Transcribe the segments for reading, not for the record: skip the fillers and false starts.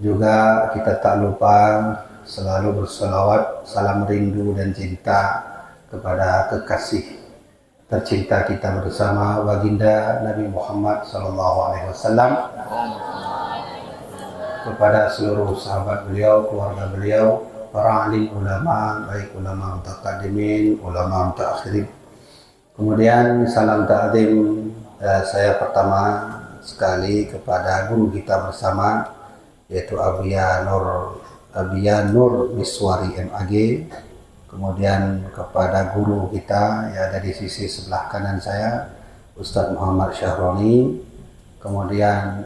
Juga kita tak lupa selalu berselawat, salam rindu dan cinta kepada kekasih tercinta kita bersama baginda Nabi Muhammad SAW, kepada seluruh sahabat beliau, keluarga beliau, para alim ulama, baik ulama mutaqaddimin, ulama mutaakhirin. Kemudian salam ta'zim saya pertama sekali kepada guru kita bersama, yaitu Abiya Nur Miswari MAG. Kemudian kepada guru kita yang ada di sisi sebelah kanan saya, Ustadz Muhammad Syahroni. Kemudian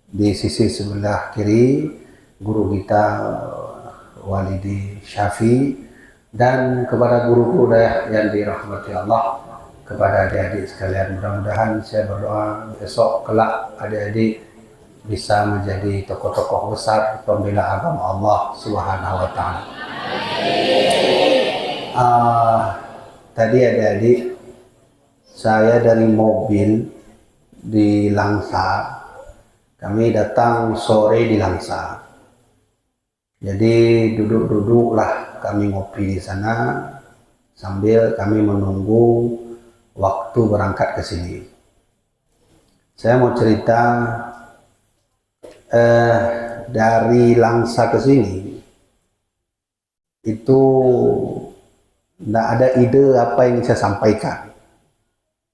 di sisi sebelah kiri guru kita Walidi Syafi, dan kepada guru-guru yang dirahmati Allah, kepada adik-adik sekalian. Mudah-mudahan saya berdoa esok kelak adik-adik bisa menjadi tokoh-tokoh besar pembela agama Allah Subhanahu wa Ta'ala. Tadi adik-adik, saya dari mobil di Langsa, kami datang sore di Langsa. Jadi duduk-duduklah kami ngopi di sana sambil kami menunggu waktu berangkat ke sini. Saya mau cerita dari Langsa ke sini itu tidak ada ide apa yang saya sampaikan,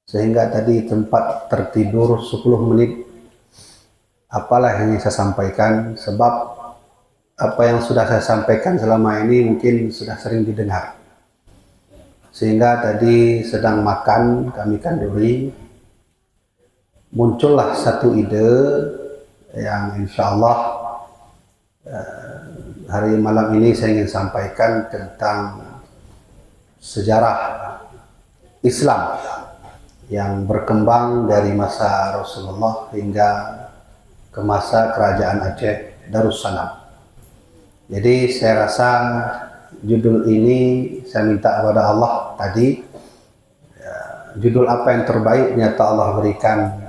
sehingga tadi tempat tertidur 10 menit apalah yang saya sampaikan, sebab apa yang sudah saya sampaikan selama ini mungkin sudah sering didengar. Sehingga tadi sedang makan kami kanduri, muncullah satu ide yang insya Allah hari malam ini saya ingin sampaikan tentang sejarah Islam yang berkembang dari masa Rasulullah hingga ke masa kerajaan Aceh Darussalam. Jadi saya rasa judul ini saya minta kepada Allah tadi, judul apa yang terbaik, nyata Allah berikan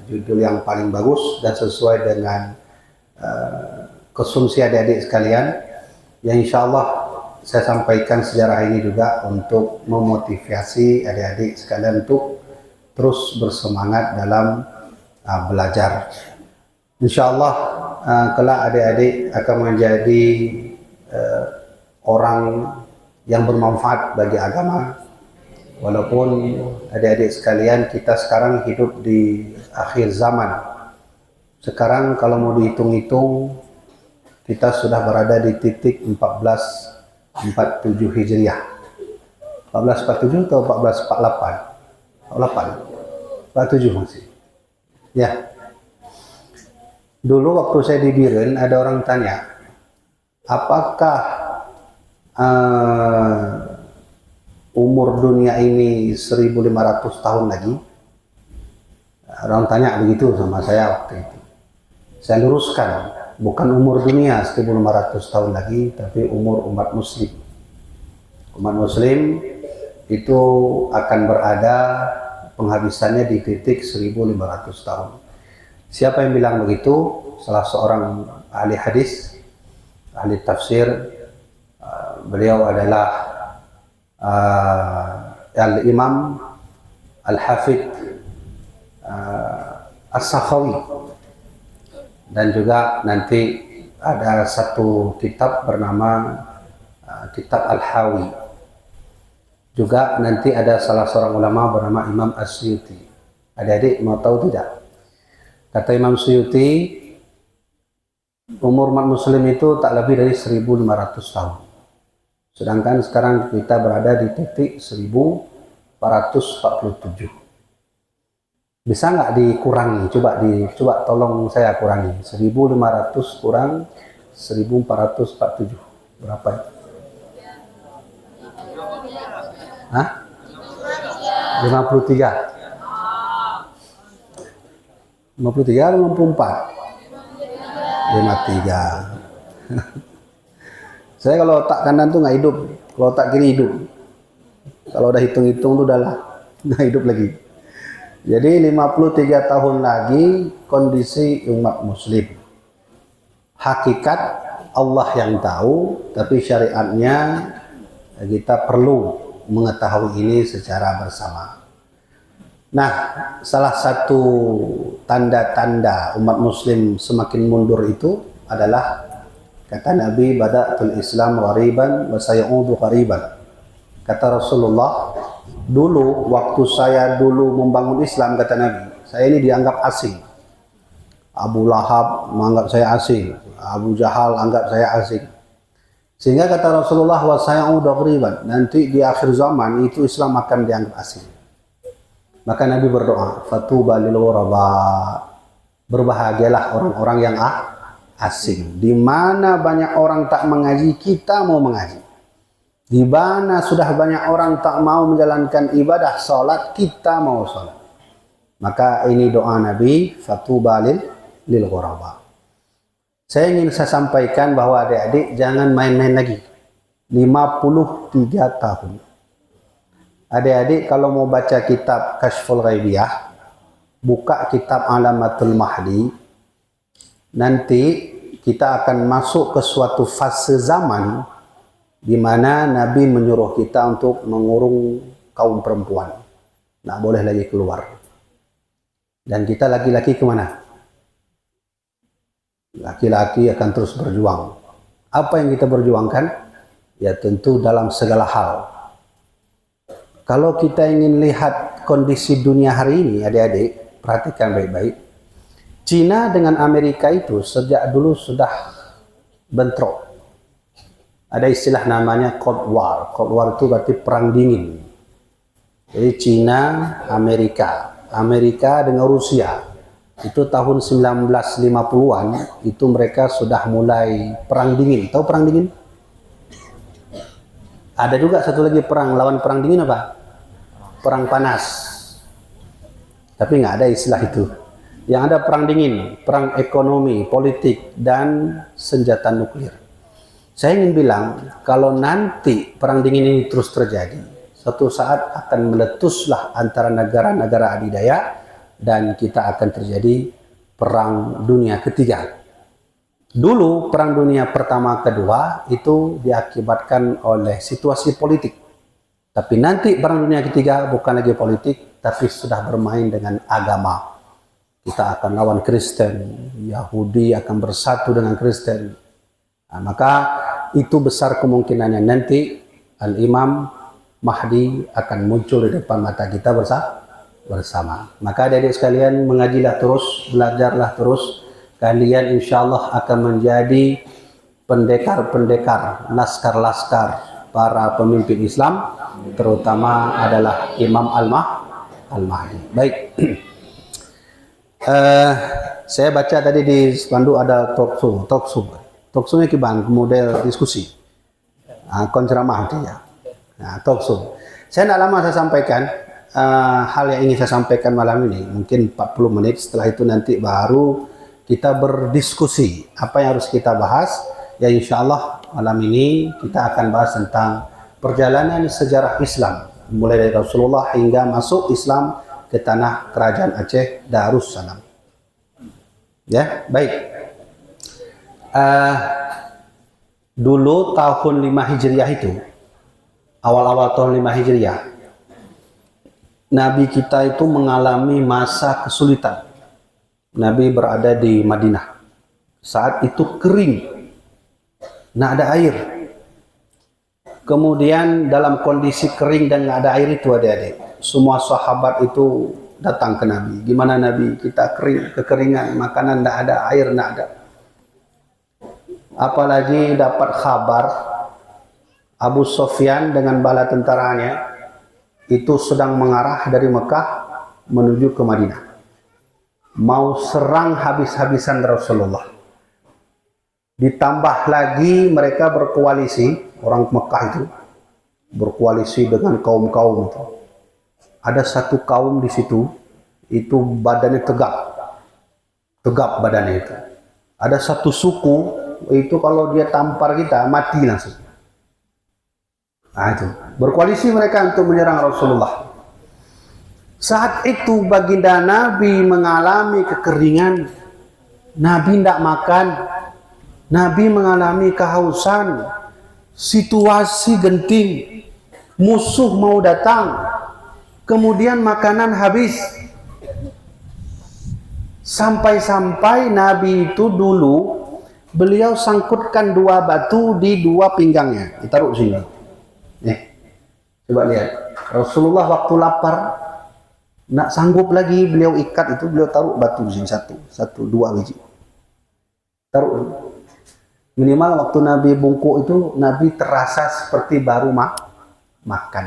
judul yang paling bagus dan sesuai dengan konsumsi adik-adik sekalian, yang insya Allah saya sampaikan sejarah ini juga untuk memotivasi adik-adik sekalian untuk terus bersemangat dalam belajar. Insya Allah kelak adik-adik akan menjadi orang yang bermanfaat bagi agama. Walaupun adik-adik sekalian kita sekarang hidup di akhir zaman. Sekarang kalau mau dihitung-hitung kita sudah berada di titik 1447 Hijriah. 1447 atau 1448? 47 masih. Ya. Dulu waktu saya di Biren ada orang tanya, apakah umur dunia ini 1500 tahun lagi? Orang tanya begitu sama saya waktu itu. Saya luruskan, bukan umur dunia 1500 tahun lagi, tapi umur umat muslim. Umat muslim itu akan berada penghabisannya di titik 1500 tahun. Siapa yang bilang begitu? Salah seorang ahli hadis, ahli tafsir. Beliau adalah Al-Imam Al-Hafidh As-Sakhawi, dan juga nanti ada satu kitab bernama kitab Al-Hawi. Juga nanti ada salah seorang ulama bernama Imam As-Suyuti. Adik-adik mau tahu tidak? Kata Imam Suyuti, umur umat muslim itu tak lebih dari 1500 tahun. Sedangkan sekarang kita berada di titik 1447. Bisa nggak dikurangi? Coba tolong saya kurangi. 1500 kurang 1447. Berapa itu? Hah? 53. 53 atau 54? 53. Saya kalau otak kanan tuh nggak hidup, kalau otak kiri hidup. Kalau udah hitung-hitung tuh udahlah nggak hidup lagi. Jadi 53 tahun lagi kondisi umat muslim hakikat Allah yang tahu, tapi syariatnya kita perlu mengetahui ini secara bersama. Nah, salah satu tanda-tanda umat muslim semakin mundur itu adalah kata Nabi, bada'tul Islam ghariban wa sayaudu ghariban. Kata Rasulullah, dulu waktu saya dulu membangun Islam, kata Nabi, saya ini dianggap asing. Abu Lahab menganggap saya asing, Abu Jahal anggap saya asing. Sehingga kata Rasulullah, wa sayaudu ghariban, nanti di akhir zaman itu Islam akan dianggap asing. Maka Nabi berdoa, fatuba lil ghuraba, berbahagialah orang-orang yang asing. Di mana banyak orang tak mengaji, kita mau mengaji. Di mana sudah banyak orang tak mau menjalankan ibadah salat, kita mau salat. Maka ini doa Nabi, fatuba lil ghuraba. Saya ingin sampaikan bahwa adik-adik jangan main-main lagi. 53 tahun. Adik-adik kalau mau baca kitab Kashful Ghaibiyah, buka kitab Alamatul Mahdi, nanti kita akan masuk ke suatu fase zaman di mana Nabi menyuruh kita untuk mengurung kaum perempuan. Nggak boleh lagi keluar. Dan kita laki-laki kemana? Laki-laki akan terus berjuang. Apa yang kita berjuangkan? Ya tentu dalam segala hal. Kalau kita ingin lihat kondisi dunia hari ini, adik-adik, perhatikan baik-baik. Cina dengan Amerika itu sejak dulu sudah bentrok. Ada istilah namanya Cold War. Cold War itu berarti perang dingin. Jadi Cina, Amerika dengan Rusia. Itu tahun 1950-an, itu mereka sudah mulai perang dingin. Tahu perang dingin? Ada juga satu lagi perang, lawan perang dingin apa? Perang panas. Tapi nggak ada istilah itu. Yang ada perang dingin, perang ekonomi, politik, dan senjata nuklir. Saya ingin bilang, kalau nanti perang dingin ini terus terjadi, suatu saat akan meletuslah antara negara-negara adidaya, dan kita akan terjadi perang dunia ketiga. Dulu perang dunia pertama kedua itu diakibatkan oleh situasi politik. Tapi nanti perang dunia ketiga bukan lagi politik, tapi sudah bermain dengan agama. Kita akan lawan Kristen, Yahudi akan bersatu dengan Kristen. Nah, maka itu besar kemungkinannya nanti Al-Imam Mahdi akan muncul di depan mata kita bersama. Maka adik-adik sekalian, mengajilah terus, belajarlah terus. Kalian insya Allah akan menjadi pendekar-pendekar, laskar-laskar para pemimpin Islam, terutama adalah Imam Al-Mahdi. Baik. Saya baca tadi di spanduk ada talkshow-nya kiban model diskusi, konceramah itu ya. Nah, talkshow. Saya tidak lama saya sampaikan hal yang ingin saya sampaikan malam ini, mungkin 40 menit. Setelah itu nanti baru kita berdiskusi apa yang harus kita bahas. Ya insya Allah malam ini kita akan bahas tentang perjalanan sejarah Islam mulai dari Rasulullah hingga masuk Islam ke tanah kerajaan Aceh Darussalam. Ya, baik. Dulu tahun 5 Hijriah itu, awal-awal tahun 5 Hijriah, Nabi kita itu mengalami masa kesulitan. Nabi berada di Madinah. Saat itu kering, nggak ada air. Kemudian dalam kondisi kering dan nggak ada air itu adik-adik, semua sahabat itu datang ke Nabi. Gimana Nabi? Kita kering, kekeringan, makanan nggak ada, air nggak ada. Apalagi dapat kabar Abu Sufyan dengan bala tentaranya itu sedang mengarah dari Mekah menuju ke Madinah. Mau serang habis-habisan Rasulullah. Ditambah lagi mereka berkoalisi, orang Mekah itu berkoalisi dengan kaum-kaum itu. Ada satu kaum di situ, itu badannya tegap badannya itu. Ada satu suku, itu kalau dia tampar kita, mati langsung. Nah itu, berkoalisi mereka untuk menyerang Rasulullah. Saat itu baginda Nabi mengalami kekeringan. Nabi tidak makan. Nabi mengalami kehausan, situasi genting, musuh mau datang, kemudian makanan habis. Sampai-sampai Nabi itu dulu beliau sangkutkan 2 batu di 2 pinggangnya, ditaruh sini. Nih, coba lihat. Rasulullah waktu lapar, nak sanggup lagi beliau ikat itu, beliau taruh batu di sini, 1, 2 biji. Taruh. Minimal waktu Nabi bungkuk itu, Nabi terasa seperti baru makan.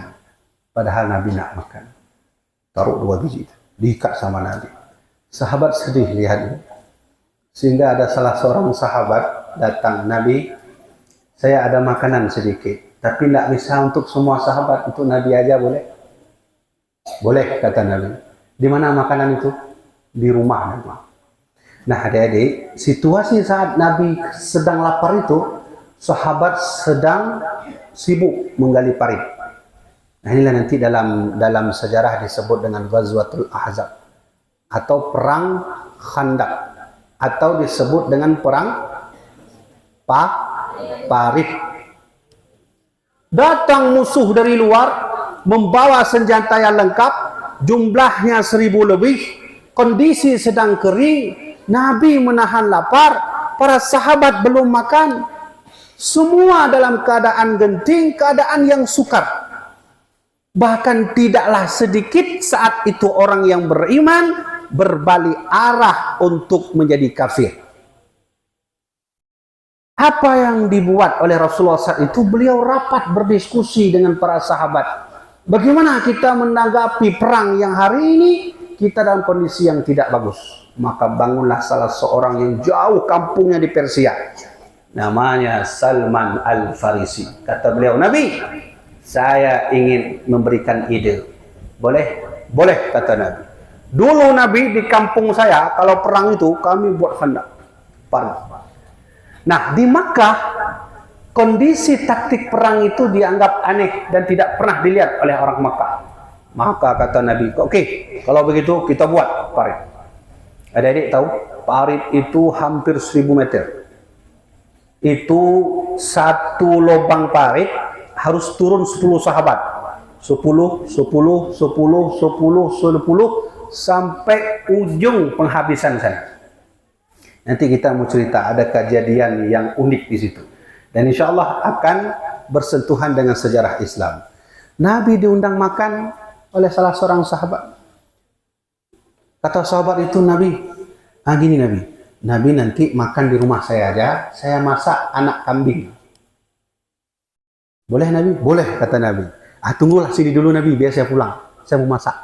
Padahal Nabi nak makan. Taruh 2 biji itu, diikat sama Nabi. Sahabat sedih lihat itu. Sehingga ada salah seorang sahabat datang, Nabi, saya ada makanan sedikit, tapi tidak bisa untuk semua sahabat, untuk Nabi aja boleh? Boleh, kata Nabi. Di mana makanan itu? Di rumah. Nah, adik-adik, situasi saat Nabi sedang lapar itu, sahabat sedang sibuk menggali parit. Nah, inilah nanti dalam sejarah disebut dengan Ghazwatul Ahzab atau perang Khandaq, atau disebut dengan perang parit. Datang musuh dari luar membawa senjata yang lengkap, jumlahnya 1000 lebih, kondisi sedang kering, Nabi menahan lapar, para sahabat belum makan, semua dalam keadaan genting, keadaan yang sukar. Bahkan tidaklah sedikit saat itu orang yang beriman berbalik arah untuk menjadi kafir. Apa yang dibuat oleh Rasulullah saat itu? Beliau rapat berdiskusi dengan para sahabat. Bagaimana kita menanggapi perang yang hari ini kita dalam kondisi yang tidak bagus? Maka bangunlah salah seorang yang jauh kampungnya di Persia. Namanya Salman Al-Farisi. Kata beliau, Nabi, saya ingin memberikan ide. Boleh? Boleh, kata Nabi. Dulu Nabi di kampung saya, kalau perang itu kami buat khandak. Nah, di Makkah, kondisi taktik perang itu dianggap aneh dan tidak pernah dilihat oleh orang Makkah. Maka kata Nabi, oke, kalau begitu kita buat parit. Adik-adik tahu, parit itu hampir 1000 meter. Itu satu lubang parit harus turun 10 sahabat. 10, 10 sampai ujung penghabisan sana. Nanti kita mau cerita, ada kejadian yang unik di situ. Dan insya Allah akan bersentuhan dengan sejarah Islam. Nabi diundang makan oleh salah seorang sahabat. Kata sahabat itu, Nabi, gini Nabi nanti makan di rumah saya aja, saya masak anak kambing. Boleh Nabi? Boleh, kata Nabi. Tunggulah sini dulu Nabi, biar saya pulang, saya mau masak.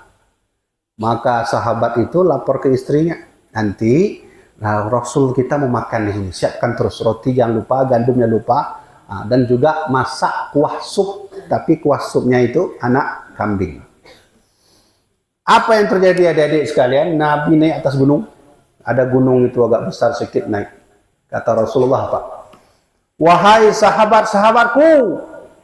Maka sahabat itu lapor ke istrinya, nanti Rasul kita mau makan di sini, siapkan terus roti, jangan lupa, gandumnya lupa, dan juga masak kuah sup, tapi kuah supnya itu anak kambing. Apa yang terjadi adik-adik sekalian? Nabi naik atas gunung, ada gunung itu agak besar sedikit naik. Kata Rasulullah apa? Wahai sahabat-sahabatku,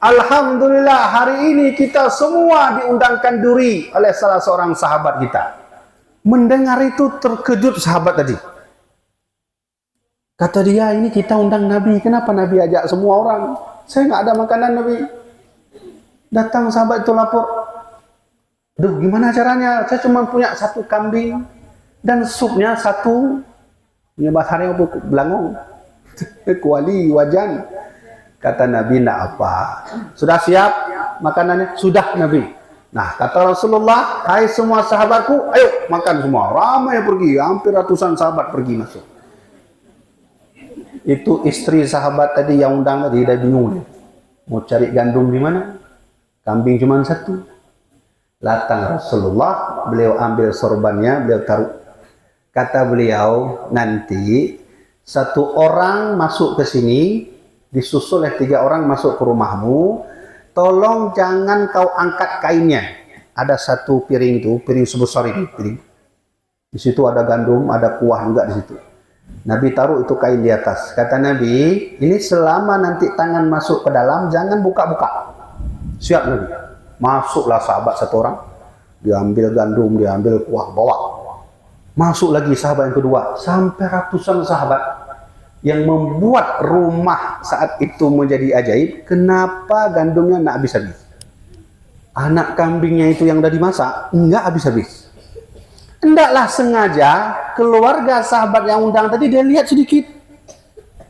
alhamdulillah hari ini kita semua diundangkan duri oleh salah seorang sahabat kita. Mendengar itu terkejut sahabat tadi. Kata dia, ini kita undang Nabi, kenapa Nabi ajak semua orang? Saya nggak ada makanan Nabi. Datang sahabat itu lapor, duh gimana caranya? Saya cuma punya 1 kambing dan supnya 1 bahasanya belangong, kuali, wajan. Kata Nabi, nak apa? Sudah siap makanannya? Sudah Nabi. Nah, kata Rasulullah, hai semua sahabatku, ayo makan semua. Ramai pergi, hampir ratusan sahabat pergi masuk. Itu istri sahabat tadi yang undang tadi, dia bingung. Mau cari gandum di mana? Kambing cuma 1. Datang Rasulullah, beliau ambil sorbannya, beliau taruh. Kata beliau, nanti 1 orang masuk ke sini, disusul oleh 3 orang masuk ke rumahmu, tolong jangan kau angkat kainnya. Ada 1 piring itu, piring sebesar ini, piring. Di situ ada gandum, ada kuah juga di situ. Nabi taruh itu kain di atas. Kata Nabi, ini selama nanti tangan masuk ke dalam, jangan buka-buka. Siap Nabi. Masuklah sahabat 1 orang, diambil gandum, diambil kuah, bawa. Masuk lagi sahabat yang kedua, sampai ratusan sahabat. yang membuat rumah saat itu menjadi ajaib, kenapa gandumnya nggak habis-habis? Anak kambingnya itu yang udah dimasak, nggak habis-habis. Hendaklah sengaja keluarga sahabat yang undang tadi dia lihat sedikit.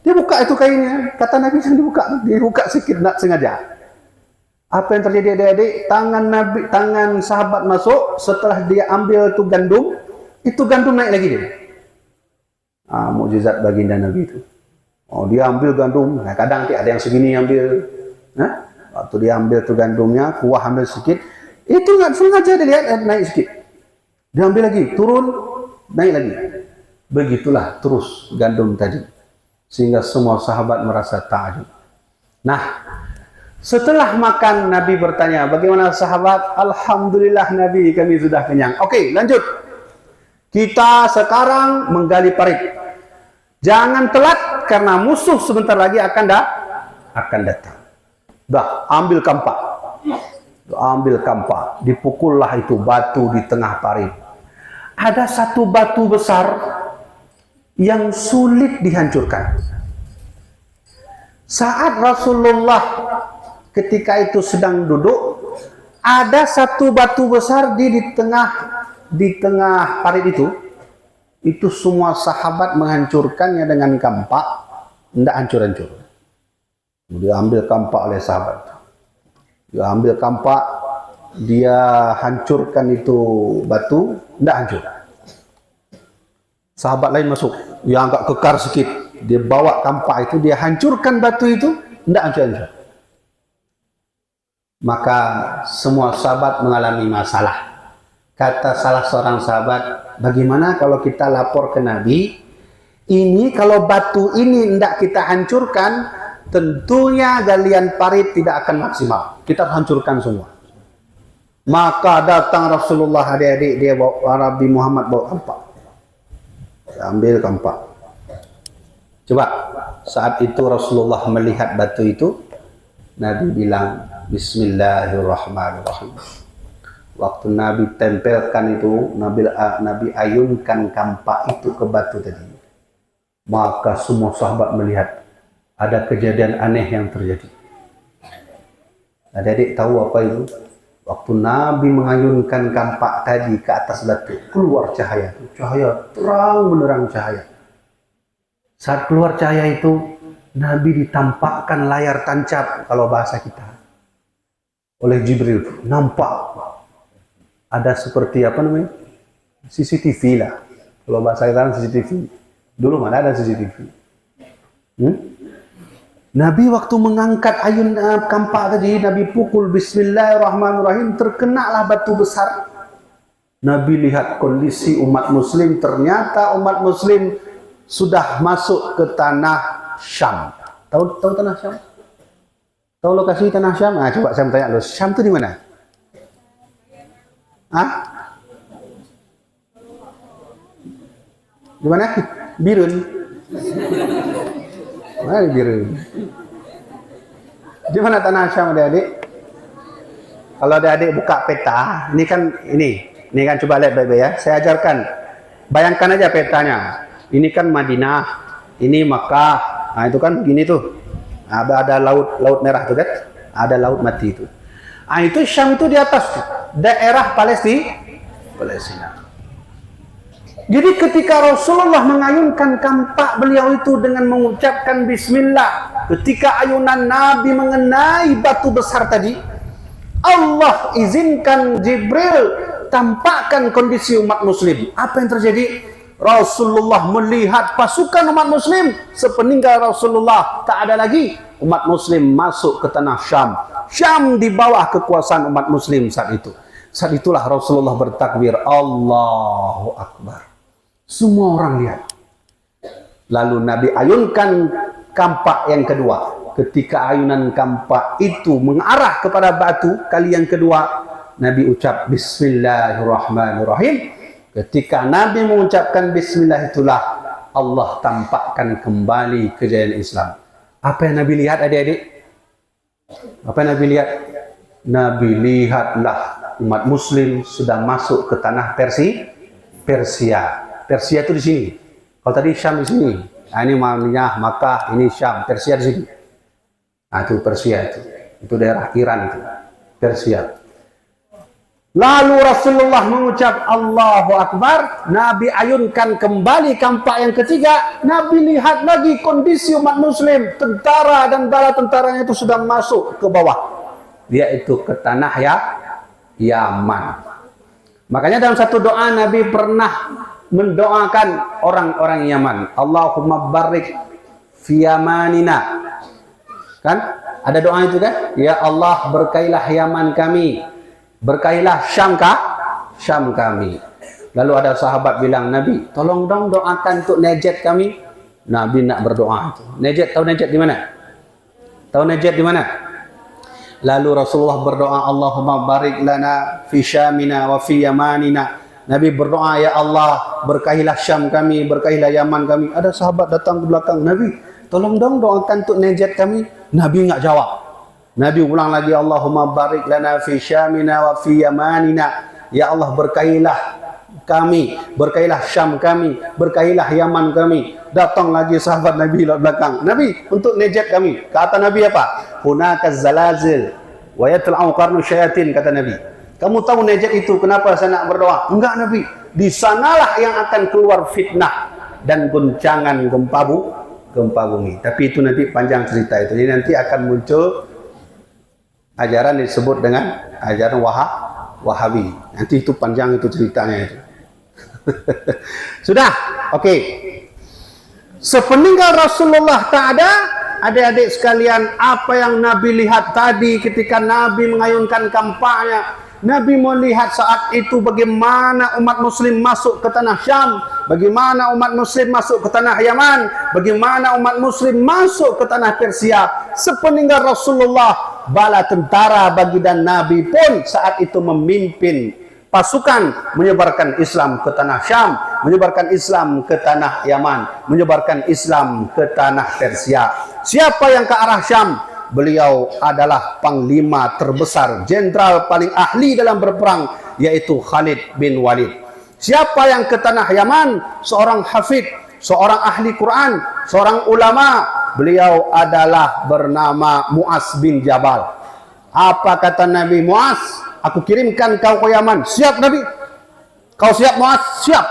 Dia buka itu kainnya, kata Nabi dibuka sedikit, nggak sengaja. Apa yang terjadi adik-adik? Tangan sahabat masuk, setelah dia ambil itu gandum naik lagi dia. Mukjizat baginda Nabi itu. Dia ambil gandum, nah, kadang ada yang segini ambil. Nah, waktu dia ambil tuh gandumnya, kuah ambil sedikit, itu nggak sengaja dia lihat naik sedikit. Dia ambil lagi, turun, naik lagi. Begitulah terus gandum tadi. Sehingga semua sahabat merasa takjub. Nah, setelah makan Nabi bertanya, bagaimana sahabat? Alhamdulillah Nabi, kami sudah kenyang. Oke, lanjut. Kita sekarang menggali parit. Jangan telat karena musuh sebentar lagi akan datang. Dah, ambil kampak. Dipukullah itu batu di tengah parit. Ada satu batu besar yang sulit dihancurkan. Saat Rasulullah ketika itu sedang duduk, ada satu batu besar di tengah parit itu semua sahabat menghancurkannya dengan kampak, tidak hancur-hancur. Dia ambil kampak oleh sahabat. Dia ambil kampak, dia hancurkan itu batu, tidak hancur. Sahabat lain masuk, yang agak kekar sedikit, dia bawa kampak itu, dia hancurkan batu itu, tidak hancur-hancur. Maka semua sahabat mengalami masalah. Kata salah seorang sahabat, bagaimana kalau kita lapor ke Nabi, ini kalau batu ini tidak kita hancurkan, tentunya galian parit tidak akan maksimal. Kita hancurkan semua. Maka datang Rasulullah, adik-adik, dia bawa Nabi Muhammad bawa kampak. Ambil kampak. Coba saat itu Rasulullah melihat batu itu, Nabi bilang Bismillahirrahmanirrahim. Waktu Nabi tempelkan itu, Nabi ayunkan kampak itu ke batu tadi. Maka semua sahabat melihat ada kejadian aneh yang terjadi. Adik-adik tahu apa itu? Waktu Nabi mengayunkan kampak tadi ke atas batu, keluar cahaya. Cahaya, terang menerang cahaya. Saat keluar cahaya itu, Nabi ditampakkan layar tancap, kalau bahasa kita. Oleh Jibril, nampak. Ada seperti apa namanya? CCTV lah. Kalau bahasa kita CCTV. Dulu mana ada CCTV. Nabi waktu mengangkat ayun kampak tadi, Nabi pukul Bismillahirrahmanirrahim, terkenalah batu besar. Nabi lihat kondisi umat muslim, ternyata umat muslim sudah masuk ke tanah Syam. Tahu tanah Syam? Tahu lokasi tanah Syam? Coba saya tanya lo, Syam itu di mana? Di mana? Birun. Birun. Di mana tanah Syam, adik-adik? Kalau adik-adik buka peta, ini kan coba lihat baik-baik ya. Saya ajarkan. Bayangkan aja petanya. Ini kan Madinah, ini Makkah. Nah, itu kan begini tuh. Ada laut merah tuh kan? Ada laut mati itu. Itu Syam itu di atas tuh. Daerah Palestina. Jadi ketika Rasulullah mengayunkan kampak beliau itu dengan mengucapkan Bismillah, ketika ayunan Nabi mengenai batu besar tadi, Allah izinkan Jibril tampakkan kondisi umat muslim. Apa yang terjadi? Rasulullah melihat pasukan umat muslim. Sepeninggal Rasulullah tak ada lagi umat muslim masuk ke tanah Syam. Syam di bawah kekuasaan umat muslim saat itu. Saat itulah Rasulullah bertakbir, Allahu Akbar. Semua orang lihat. Lalu Nabi ayunkan kampak yang kedua. Ketika ayunan kampak itu mengarah kepada batu kali yang kedua, Nabi ucap Bismillahirrahmanirrahim. Ketika Nabi mengucapkan Bismillah itulah Allah tampakkan kembali kejayaan Islam. Apa yang Nabi lihat, adik-adik? Apa yang Nabi lihat? Nabi lihatlah umat muslim sudah masuk ke tanah Persia. Persia itu di sini. Kalau tadi Syam di sini. Ini Madinah, Makkah, ini Syam, Persia di sini. Nah, itu Persia itu. Itu daerah Iran itu. Persia. Lalu Rasulullah mengucap Allahu Akbar. Nabi ayunkan kembali kampak yang ketiga. Nabi lihat lagi kondisi umat muslim. Tentara dan bala tentaranya itu sudah masuk ke bawah. Yaitu ke tanah Yaman. Makanya dalam satu doa Nabi pernah mendoakan orang-orang Yaman. Allahumma barik fi yamanina. Kan? Ada doa itu kan? Ya Allah, berkailah Yaman kami. Berkailah Syam kami. Lalu ada sahabat bilang, Nabi, tolong dong doakan untuk Najd kami. Nabi nak berdoa itu. Najd, tahu Najd di mana? Tahu Najd di mana? Lalu Rasulullah berdoa, Allahumma barik lana fi Syamina wa fi Yamanina. Nabi berdoa, ya Allah, berkailah Syam kami, berkailah Yaman kami. Ada sahabat datang ke belakang, Nabi, tolong dong doakan untuk Najd kami. Nabi enggak jawab. Nabi ulang lagi, Allahumma barik lana fi Syamina wa fi Yamanina. Ya Allah, berkailah kami, berkailah Syam kami, berkailah Yaman kami. Datang lagi sahabat Nabi di belakang, Nabi, untuk Najd kami. Kata Nabi apa? Hunaka zalazil wa yatla'u qarnu syayatin, kata Nabi. Kamu tahu Najd itu kenapa saya nak berdoa? Enggak Nabi, di sanalah yang akan keluar fitnah dan goncangan gempa bumi. Tapi itu nanti panjang cerita itu. Jadi nanti akan muncul ajaran disebut dengan ajaran Wahabi. Nanti itu panjang itu ceritanya itu. Sudah, oke. Sepeninggal Rasulullah tak ada, adik-adik sekalian, apa yang Nabi lihat tadi ketika Nabi mengayunkan kampaknya. Nabi melihat saat itu bagaimana umat muslim masuk ke tanah Syam, bagaimana umat muslim masuk ke tanah Yaman, bagaimana umat muslim masuk ke tanah Persia. Sepeninggal Rasulullah, bala tentara baginda Nabi pun saat itu memimpin pasukan menyebarkan Islam ke tanah Syam, menyebarkan Islam ke tanah Yaman, menyebarkan Islam ke tanah Persia. Siapa yang ke arah Syam? Beliau adalah panglima terbesar, jenderal paling ahli dalam berperang, yaitu Khalid bin Walid. Siapa yang ke tanah Yaman? Seorang hafid, seorang ahli Quran, seorang ulama. Beliau adalah bernama Mu'az bin Jabal. Apa kata Nabi? Mu'az, aku kirimkan kau ke Yaman. Siap Nabi. Kau siap Mu'az? Siap.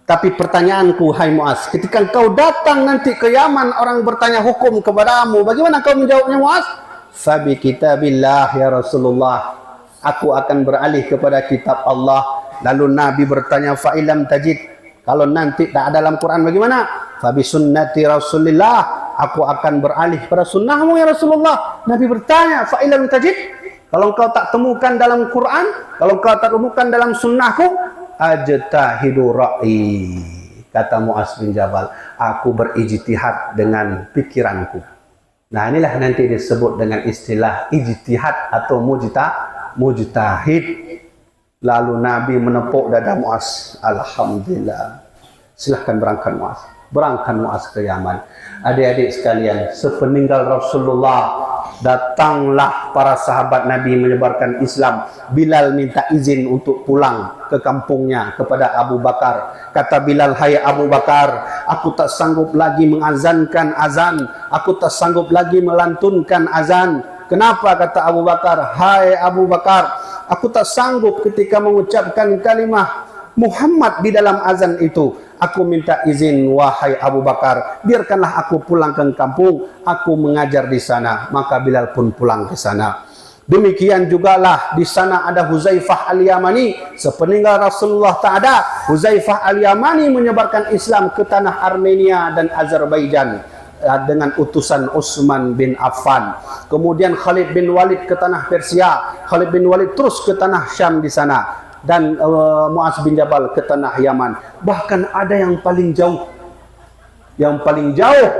Tapi pertanyaanku, hai Mu'az, ketika kau datang nanti ke Yaman, orang bertanya hukum kepadamu, bagaimana kau menjawabnya Mu'az? Fabi kitabillah ya Rasulullah, aku akan beralih kepada kitab Allah. Lalu Nabi bertanya, fa'ilam tajid, kalau nanti tak ada dalam Quran bagaimana? Fabi sunnati Rasulillah, aku akan beralih pada sunnahmu ya Rasulullah. Nabi bertanya, fa'ilam tajid, kalau kau tak temukan dalam Quran, kalau kau tak temukan dalam sunnahku, ajtahidu ra'i, kata Mu'az bin Jabal, aku berijtihad dengan pikiranku. Nah, inilah nanti disebut dengan istilah ijtihad atau mujtahid. Lalu Nabi menepuk dada Mu'az. Alhamdulillah, silahkan berangkat Mu'az. Berangkat Mu'az ke Yaman. Adik-adik sekalian, sepeninggal Rasulullah, datanglah para sahabat Nabi menyebarkan Islam. Bilal minta izin untuk pulang ke kampungnya kepada Abu Bakar. Kata Bilal, hai Abu Bakar, aku tak sanggup lagi mengazankan azan, aku tak sanggup lagi melantunkan azan. Kenapa? Kata Abu Bakar, hai Abu Bakar, aku tak sanggup ketika mengucapkan kalimah Muhammad di dalam azan itu. Aku minta izin, wahai Abu Bakar, biarkanlah aku pulang ke kampung, aku mengajar di sana. Maka Bilal pun pulang ke sana. Demikian jugalah di sana ada Huzaifah Al-Yamani. Sepeninggal Rasulullah tak ada, Huzaifah Al-Yamani menyebarkan Islam ke tanah Armenia dan Azerbaijan dengan utusan Utsman bin Affan. Kemudian Khalid bin Walid ke tanah Persia, Khalid bin Walid terus ke tanah Syam di sana, dan Mu'az bin Jabal ke tanah Yaman. Bahkan ada yang paling jauh,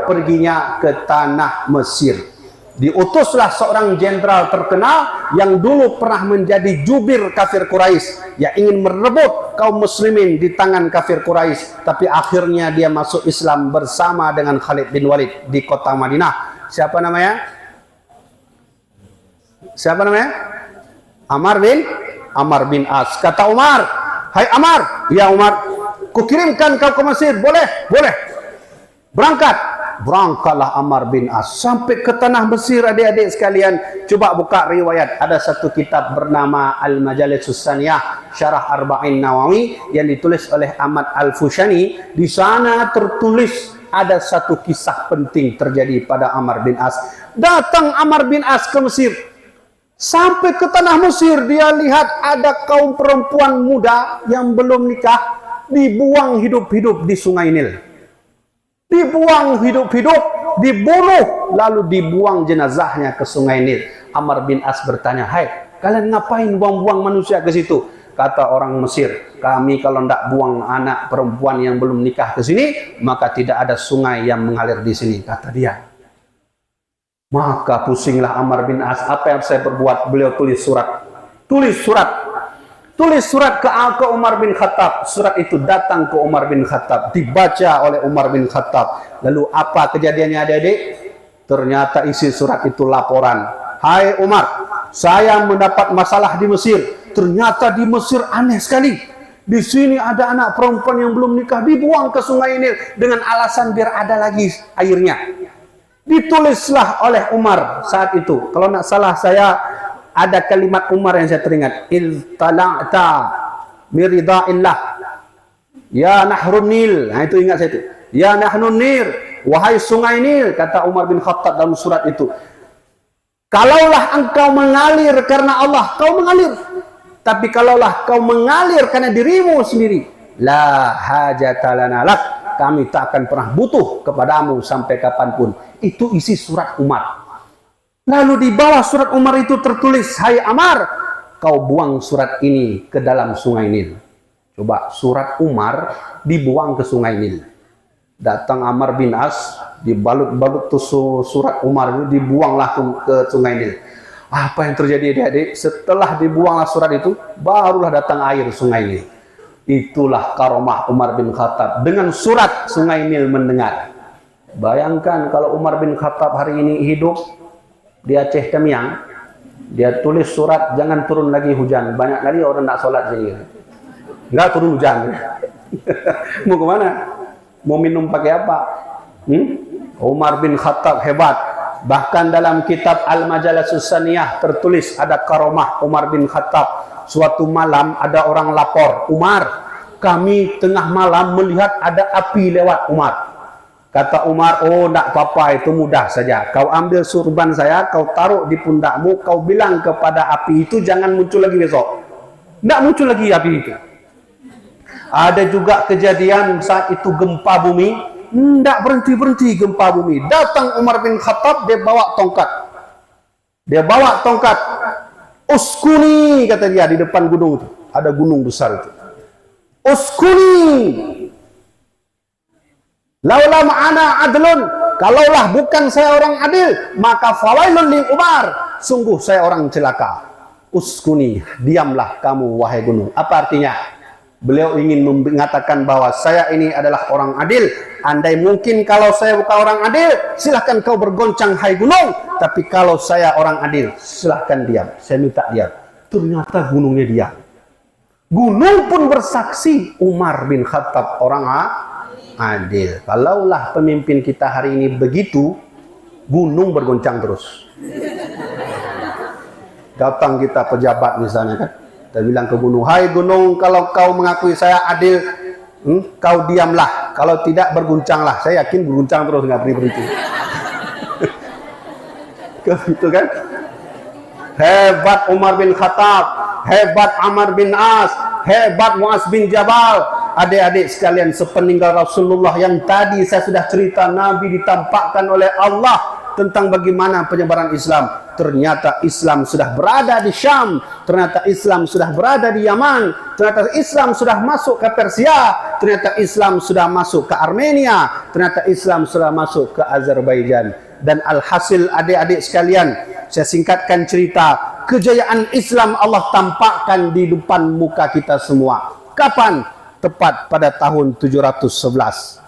perginya ke tanah Mesir. Diutuslah seorang jenderal terkenal yang dulu pernah menjadi jubir kafir Quraisy, yang ingin merebut kaum muslimin di tangan kafir Quraisy, tapi akhirnya dia masuk Islam bersama dengan Khalid bin Walid di kota Madinah. Siapa namanya? Amar bin As. Kata Umar, hai Amar, ya Umar, kukirimkan kau ke Mesir, boleh? Berangkatlah Ammar bin As sampai ke tanah Mesir. Adik-adik sekalian, coba buka riwayat. Ada satu kitab bernama Al-Majalisus Saniyah Syarah Arba'in Nawawi yang ditulis oleh Ahmad Al-Fushani. Di sana tertulis ada satu kisah penting terjadi pada Ammar bin As. Datang Ammar bin As ke Mesir. Sampai ke tanah Mesir, dia lihat ada kaum perempuan muda yang belum nikah dibuang hidup-hidup di Sungai Nil. Dibuang hidup-hidup, dibunuh, lalu dibuang jenazahnya ke Sungai Nil. Ammar bin As bertanya, "Hai, kalian ngapain buang-buang manusia ke situ?" Kata orang Mesir, "Kami kalau tidak buang anak perempuan yang belum nikah ke sini, maka tidak ada sungai yang mengalir di sini," kata dia. Maka pusinglah Ammar bin As. Apa yang saya perbuat? Beliau tulis surat. Tulis surat ke Umar bin Khattab. Surat itu datang ke Umar bin Khattab, dibaca oleh Umar bin Khattab. Lalu apa kejadiannya, adik-adik? Ternyata isi surat itu laporan. "Hai Umar, saya mendapat masalah di Mesir. Ternyata di Mesir aneh sekali. Di sini ada anak perempuan yang belum nikah dibuang ke Sungai Nil dengan alasan biar ada lagi airnya." Ditulislah oleh Umar saat itu. Kalau nak salah saya ada kalimat Umar yang saya teringat. "Iltala'ta mirida'illah ya nahrun Nil." Nah, itu ingat saya itu. "Ya nahrun Nil, wahai Sungai Nil," kata Umar bin Khattab dalam surat itu. "Kalaulah engkau mengalir karena Allah, kau mengalir. Tapi kalaulah kau mengalir karena dirimu sendiri, la hajata lana lak, kami tak akan pernah butuh kepadamu sampai kapanpun." Itu isi surat Umar. Lalu di bawah surat Umar itu tertulis, "Hai Ammar, kau buang surat ini ke dalam Sungai Nil." Coba, surat Umar dibuang ke Sungai Nil. Datang Ammar bin As, dibalut-balut tuh surat Umar itu, dibuanglah ke Sungai Nil. Apa yang terjadi, adik-adik? Setelah dibuanglah surat itu, barulah datang air Sungai Nil. Itulah karomah Umar bin Khattab. Dengan surat Sungai Nil mendengar. Bayangkan kalau Umar bin Khattab hari ini hidup di Aceh Tamiang, dia tulis surat, "Jangan turun lagi hujan, banyak lagi orang nak sholat sini." Enggak turun hujan. Mau kemana? Mau minum pakai apa? Umar bin Khattab hebat. Bahkan dalam kitab Al-Majalisus Saniyah tertulis ada karomah Umar bin Khattab. Suatu malam ada orang lapor, "Umar, kami tengah malam melihat ada api lewat." Umar kata, "Umar, oh nak apa-apa, itu mudah saja. Kau ambil surban saya, kau taruh di pundakmu, kau bilang kepada api itu jangan muncul lagi besok." Tidak muncul lagi api itu. Ada juga kejadian saat itu gempa bumi, tidak berhenti-berhenti gempa bumi. Datang Umar bin Khattab, dia bawa tongkat. "Uskuni," kata dia, di depan gunung itu. Ada gunung besar itu. "Uskuni. Laula ma'ana adlun." Kalaulah bukan saya orang adil, maka fawailun li Umar. Sungguh saya orang celaka. "Uskuni," diamlah kamu wahai gunung. Apa artinya? Beliau ingin mengatakan bahwa saya ini adalah orang adil. Andai mungkin kalau saya bukan orang adil, silahkan kau bergoncang hai gunung. Tapi kalau saya orang adil, silahkan diam. Saya minta diam. Ternyata gunungnya diam. Gunung pun bersaksi Umar bin Khattab orang adil. Kalaulah pemimpin kita hari ini begitu, gunung bergoncang terus. Datang kita pejabat misalnya kan, kita bilang ke gunung, "Hai gunung, kalau kau mengakui saya adil, kau diamlah. Kalau tidak, berguncanglah." Saya yakin berguncang terus, nggak berhenti. Gitu kan? Hebat Umar bin Khattab, hebat Ammar bin As, hebat Muaz bin Jabal. Adik-adik sekalian, sepeninggal Rasulullah yang tadi saya sudah cerita, Nabi ditampakkan oleh Allah tentang bagaimana penyebaran Islam. Ternyata Islam sudah berada di Syam, ternyata Islam sudah berada di Yaman, ternyata Islam sudah masuk ke Persia, ternyata Islam sudah masuk ke Armenia, ternyata Islam sudah masuk ke Azerbaijan. Dan alhasil adik-adik sekalian, saya singkatkan cerita, kejayaan Islam Allah tampakkan di depan muka kita semua. Kapan? Tepat pada tahun 711.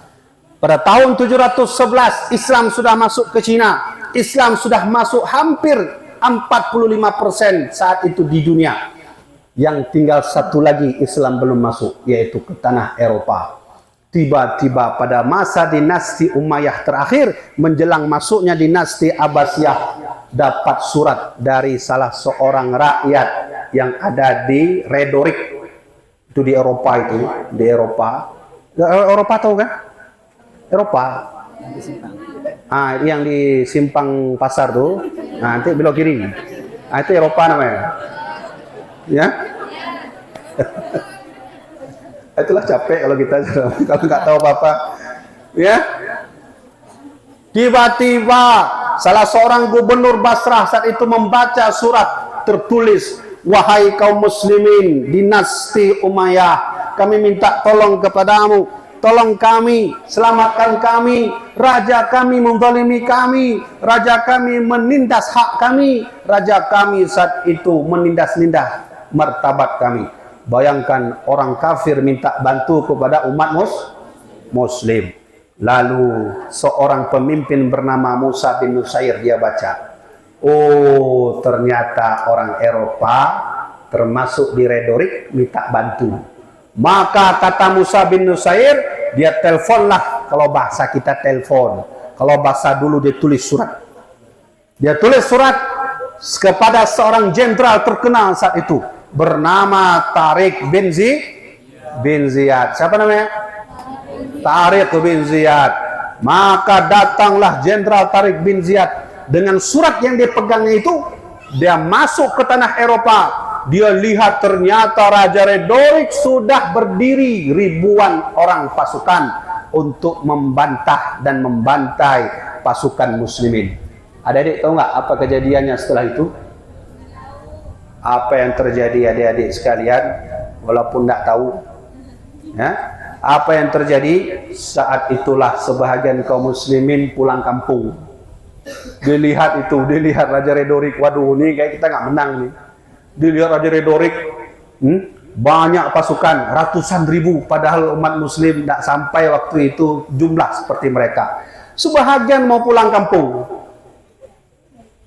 Pada tahun 711 Islam sudah masuk ke Cina. Islam sudah masuk hampir 45% saat itu di dunia. Yang tinggal satu lagi Islam belum masuk, yaitu ke tanah Eropa. tiba-tiba pada masa dinasti Umayyah terakhir menjelang masuknya dinasti Abbasiyah dapat surat dari salah seorang rakyat yang ada di Rhetoric, itu di Eropa, itu di Eropa. Eropa tahu kan? Eropa. Yang di simpang pasar tuh. Nah, nanti belok kiri. Itu Eropa namanya. Ya. Itulah capek kalau kita kalau nggak tahu apa-apa. Ya. Tiba-tiba salah seorang gubernur Basrah saat itu membaca surat tertulis, "Wahai kaum muslimin dinasti Umayyah, kami minta tolong kepadamu, tolong kami, selamatkan kami, raja kami menzalimi kami, raja kami menindas hak kami, raja kami saat itu menindas-nindas martabat kami." Bayangkan orang kafir minta bantu kepada umat muslim. Lalu seorang pemimpin bernama Musa bin Nusair, dia baca, oh ternyata orang Eropa termasuk di Rhetoric minta bantu. Maka kata Musa bin Nusair, dia teleponlah, kalau bahasa kita telepon, kalau bahasa dulu dia tulis surat. Dia tulis surat kepada seorang jenderal terkenal saat itu bernama Tariq bin Ziyad. Siapa namanya? Tariq bin Ziyad. Maka datanglah jenderal Tariq bin Ziyad dengan surat yang dipegangnya itu. Dia masuk ke tanah Eropa. Dia lihat ternyata Raja Rhetoric sudah berdiri ribuan orang pasukan untuk membantah dan membantai pasukan muslimin. Adik-adik tahu nggak apa kejadiannya setelah itu? Apa yang terjadi adik-adik sekalian, walaupun tidak tahu, ya, apa yang terjadi saat itulah sebahagian kaum muslimin pulang kampung. Dilihat Raja Rhetoric, waduh ini kayak kita nggak menang nih. Dilihat Raja Rhetoric, banyak pasukan, ratusan ribu, padahal umat muslim tidak sampai waktu itu jumlah seperti mereka. Sebahagian mau pulang kampung.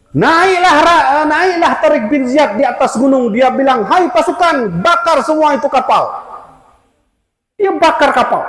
Naiklah Tariq bin Ziyad di atas gunung. Dia bilang, hai pasukan, bakar semua itu kapal. Dia bakar kapal.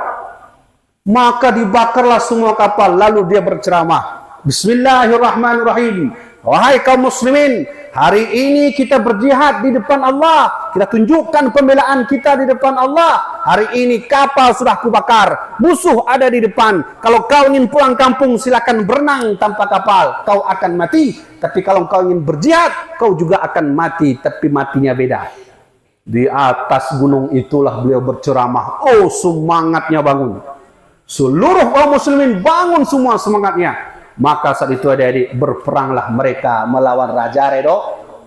Maka dibakarlah semua kapal. Lalu dia berceramah, Bismillahirrahmanirrahim. Wahai kaum muslimin, hari ini kita berjihad di depan Allah. Kita tunjukkan pembelaan kita di depan Allah. Hari ini kapal sudah kubakar. Musuh ada di depan. Kalau kau ingin pulang kampung, silakan berenang tanpa kapal. Kau akan mati. Tapi kalau kau ingin berjihad, kau juga akan mati. Tapi matinya beda. Di atas gunung itulah beliau berceramah. Oh, semangatnya bangun. Seluruh kaum muslimin bangun semua semangatnya. Maka saat itu adik-adik berperanglah mereka melawan Raja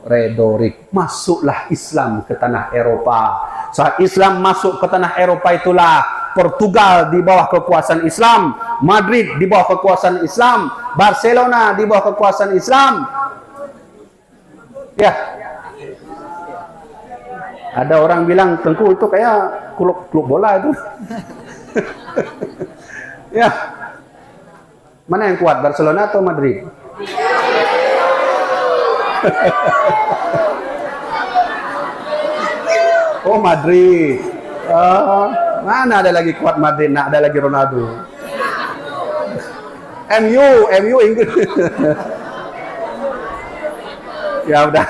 Rhetoric. Masuklah Islam ke tanah Eropa. Saat Islam masuk ke tanah Eropa itulah Portugal di bawah kekuasaan Islam, Madrid di bawah kekuasaan Islam, Barcelona di bawah kekuasaan Islam. Ya. Ada orang bilang, Tengku itu kayak klub bola itu. Ya. Mana yang kuat, Barcelona atau Madrid? Oh, Madrid. Mana ada lagi kuat Madrid, nak ada lagi Ronaldo. MU Inggris. Ya udah.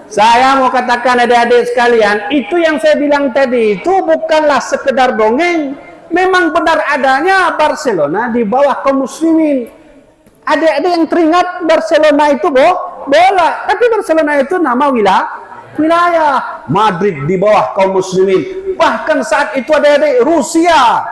Saya mau katakan adik-adik sekalian, itu yang saya bilang tadi itu bukanlah sekedar dongeng. Memang benar adanya Barcelona di bawah kaum muslimin. Adik-adik yang teringat Barcelona itu bola, tapi Barcelona itu nama wilayah. Madrid di bawah kaum muslimin. Bahkan saat itu adik-adik Rusia,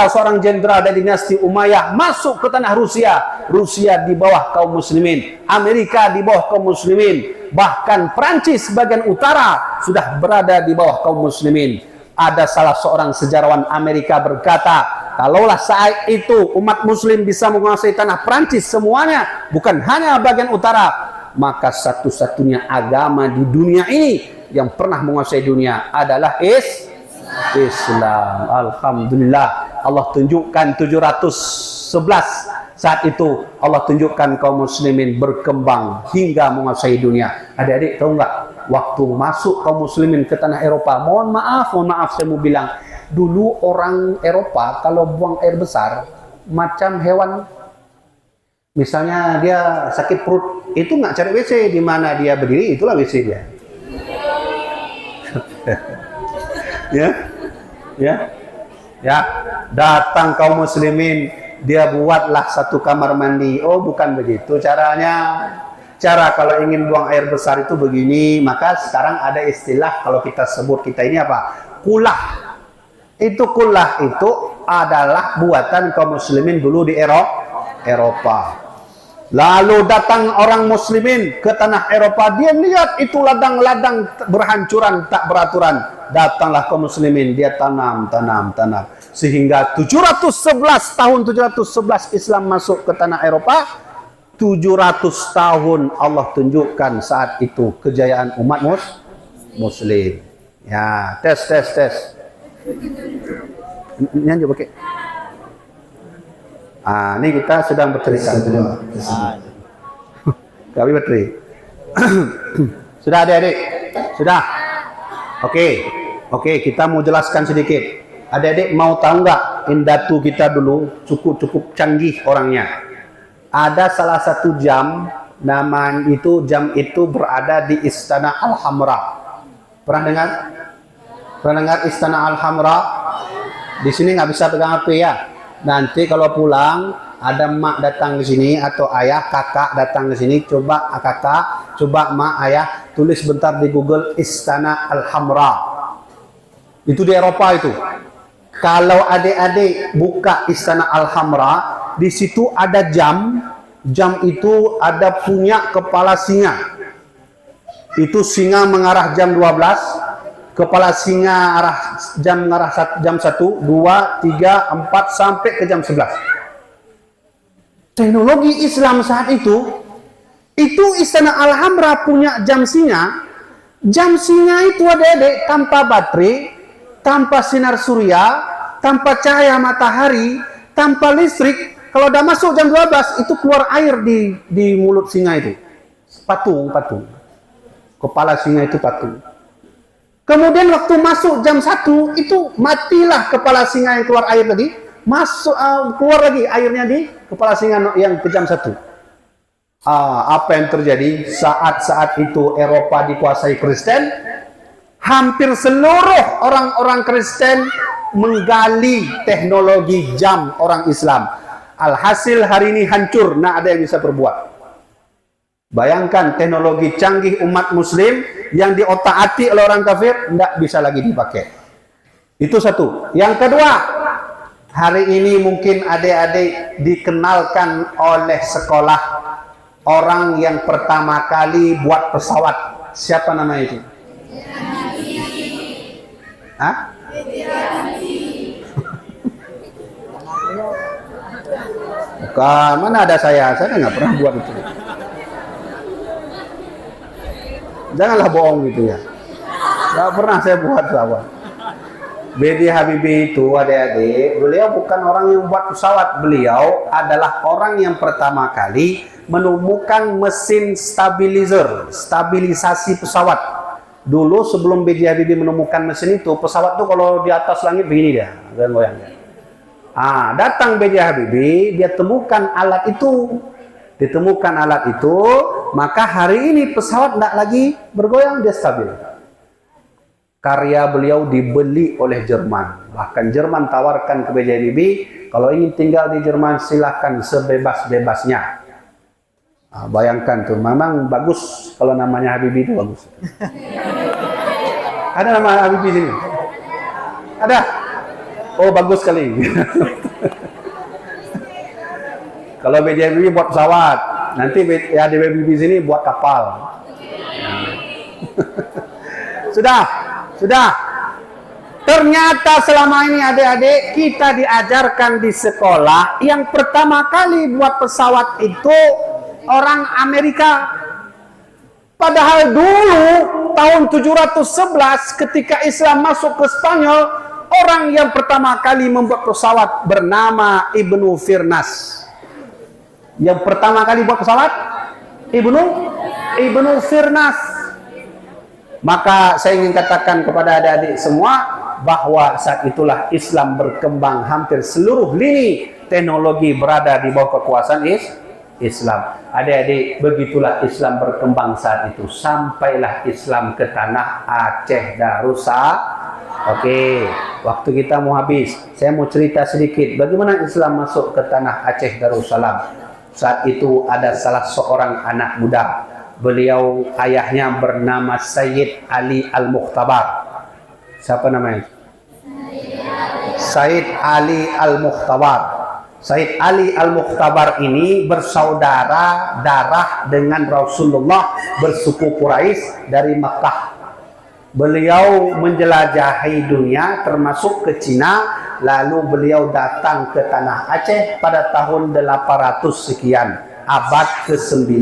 seorang jenderal dari dinasti Umayyah masuk ke tanah Rusia. Rusia di bawah kaum muslimin. Amerika di bawah kaum muslimin. Bahkan Prancis bagian utara sudah berada di bawah kaum muslimin. Ada salah seorang sejarawan Amerika berkata, kalaulah saat itu umat muslim bisa menguasai tanah Prancis semuanya, bukan hanya bagian utara, maka satu-satunya agama di dunia ini yang pernah menguasai dunia adalah Islam. Alhamdulillah, Allah tunjukkan 711 saat itu Allah tunjukkan kaum muslimin berkembang hingga menguasai dunia. Adik-adik tahu nggak? waktu masuk kaum muslimin ke tanah Eropa, mohon maaf saya mau bilang, dulu orang Eropa kalau buang air besar macam hewan, misalnya dia sakit perut, itu nggak cari WC di mana dia berdiri, itulah WC dia. ya, datang kaum muslimin, dia buatlah satu kamar mandi. Oh, bukan begitu caranya. Cara kalau ingin buang air besar itu begini, maka sekarang ada istilah kalau kita sebut kita ini apa? Kulah. Itu kulah itu adalah buatan kaum muslimin dulu di Eropa. Lalu datang orang muslimin ke tanah Eropa, dia lihat itu ladang-ladang berhancuran tak beraturan. Datanglah kaum muslimin, dia tanam. Sehingga 711 Islam masuk ke tanah Eropa. 700 tahun Allah tunjukkan saat itu kejayaan umat muslim. Ya, tes. Ini aja pakai. Ini kita sedang bercerita. Kami baterai. Sudah adik-adik? Sudah? Oke, kita mau jelaskan sedikit. Adik-adik mau tahu nggak Indatu kita dulu cukup canggih orangnya. Ada salah satu jam, jam itu berada di Istana Al-Hamra. Pernah dengar Istana Al-Hamra? Di sini nggak bisa pegang HP ya. Nanti kalau pulang ada mak datang ke sini atau ayah, kakak datang ke sini, coba kakak, coba mak, ayah tulis bentar di Google Istana Al-Hamra. Itu di Eropa itu. Kalau adik-adik buka Istana Al-Hamra, di situ ada jam itu ada punya kepala singa. Itu singa mengarah jam 12, kepala singa mengarah jam 1, 2, 3, 4 sampai ke jam 11. Teknologi Islam saat itu Istana Al-Hamra punya jam singa. Jam singa itu adik-adik tanpa baterai, tanpa sinar surya, tanpa cahaya matahari, tanpa listrik. Kalau udah masuk jam 12 itu keluar air di mulut singa itu. Patung. Kepala singa itu patung. Kemudian waktu masuk jam 1 itu matilah kepala singa yang keluar air tadi. Keluar lagi airnya di kepala singa yang ke jam 1. Apa yang terjadi saat itu Eropa dikuasai Kristen? Hampir seluruh orang-orang Kristen menggali teknologi jam orang Islam. Alhasil hari ini hancur, ada yang bisa berbuat. Bayangkan teknologi canggih umat muslim yang diotak-atik oleh orang kafir, tidak bisa lagi dipakai. Itu satu. Yang kedua, hari ini mungkin adik-adik dikenalkan oleh sekolah orang yang pertama kali buat pesawat. Siapa nama itu? Bukan, mana ada saya nggak pernah buat itu. Janganlah bohong gitu ya. Nggak pernah saya buat pesawat. B.J. Habibie itu adik-adik, beliau bukan orang yang buat pesawat. Beliau adalah orang yang pertama kali menemukan mesin stabilisasi pesawat. Dulu sebelum B.J. Habibie menemukan mesin itu, pesawat tuh kalau di atas langit begini dia, goyang-goyang. Datang B.J. Habibie, dia temukan alat itu. Maka hari ini pesawat tidak lagi bergoyang, dia stabil. Karya beliau dibeli oleh Jerman. Bahkan Jerman tawarkan ke B.J. Habibie, kalau ingin tinggal di Jerman silahkan sebebas-bebasnya. Bayangkan tuh, memang bagus kalau namanya Habibie itu bagus. Ada nama Habibie sini? Ada? Oh, bagus sekali. Kalau B.J. Habibie buat pesawat, nanti B.J. Habibie sini buat kapal. Sudah. Ternyata selama ini adik-adik kita diajarkan di sekolah yang pertama kali buat pesawat itu orang Amerika. Padahal dulu tahun 711 ketika Islam masuk ke Spanyol, orang yang pertama kali membuat pesawat bernama Ibnu Firnas. Yang pertama kali buat pesawat Ibnu Firnas. Maka saya ingin katakan kepada adik-adik semua bahwa saat itulah Islam berkembang, hampir seluruh lini teknologi berada di bawah kekuasaan Islam. Adik-adik, begitulah Islam berkembang saat itu. Sampailah Islam ke tanah Aceh Darussalam. Oke, waktu kita mau habis. Saya mau cerita sedikit bagaimana Islam masuk ke tanah Aceh Darussalam. Saat itu ada salah seorang anak muda. Beliau ayahnya bernama Sayyid Ali Al-Mukhtabar. Siapa namanya? Sayyid Ali Al-Mukhtabar. Sayyid Ali Al-Mukhtabar ini bersaudara darah dengan Rasulullah, bersuku Quraisy dari Mekah. Beliau menjelajahi dunia termasuk ke Cina, lalu beliau datang ke tanah Aceh pada tahun 800 sekian, abad ke-9.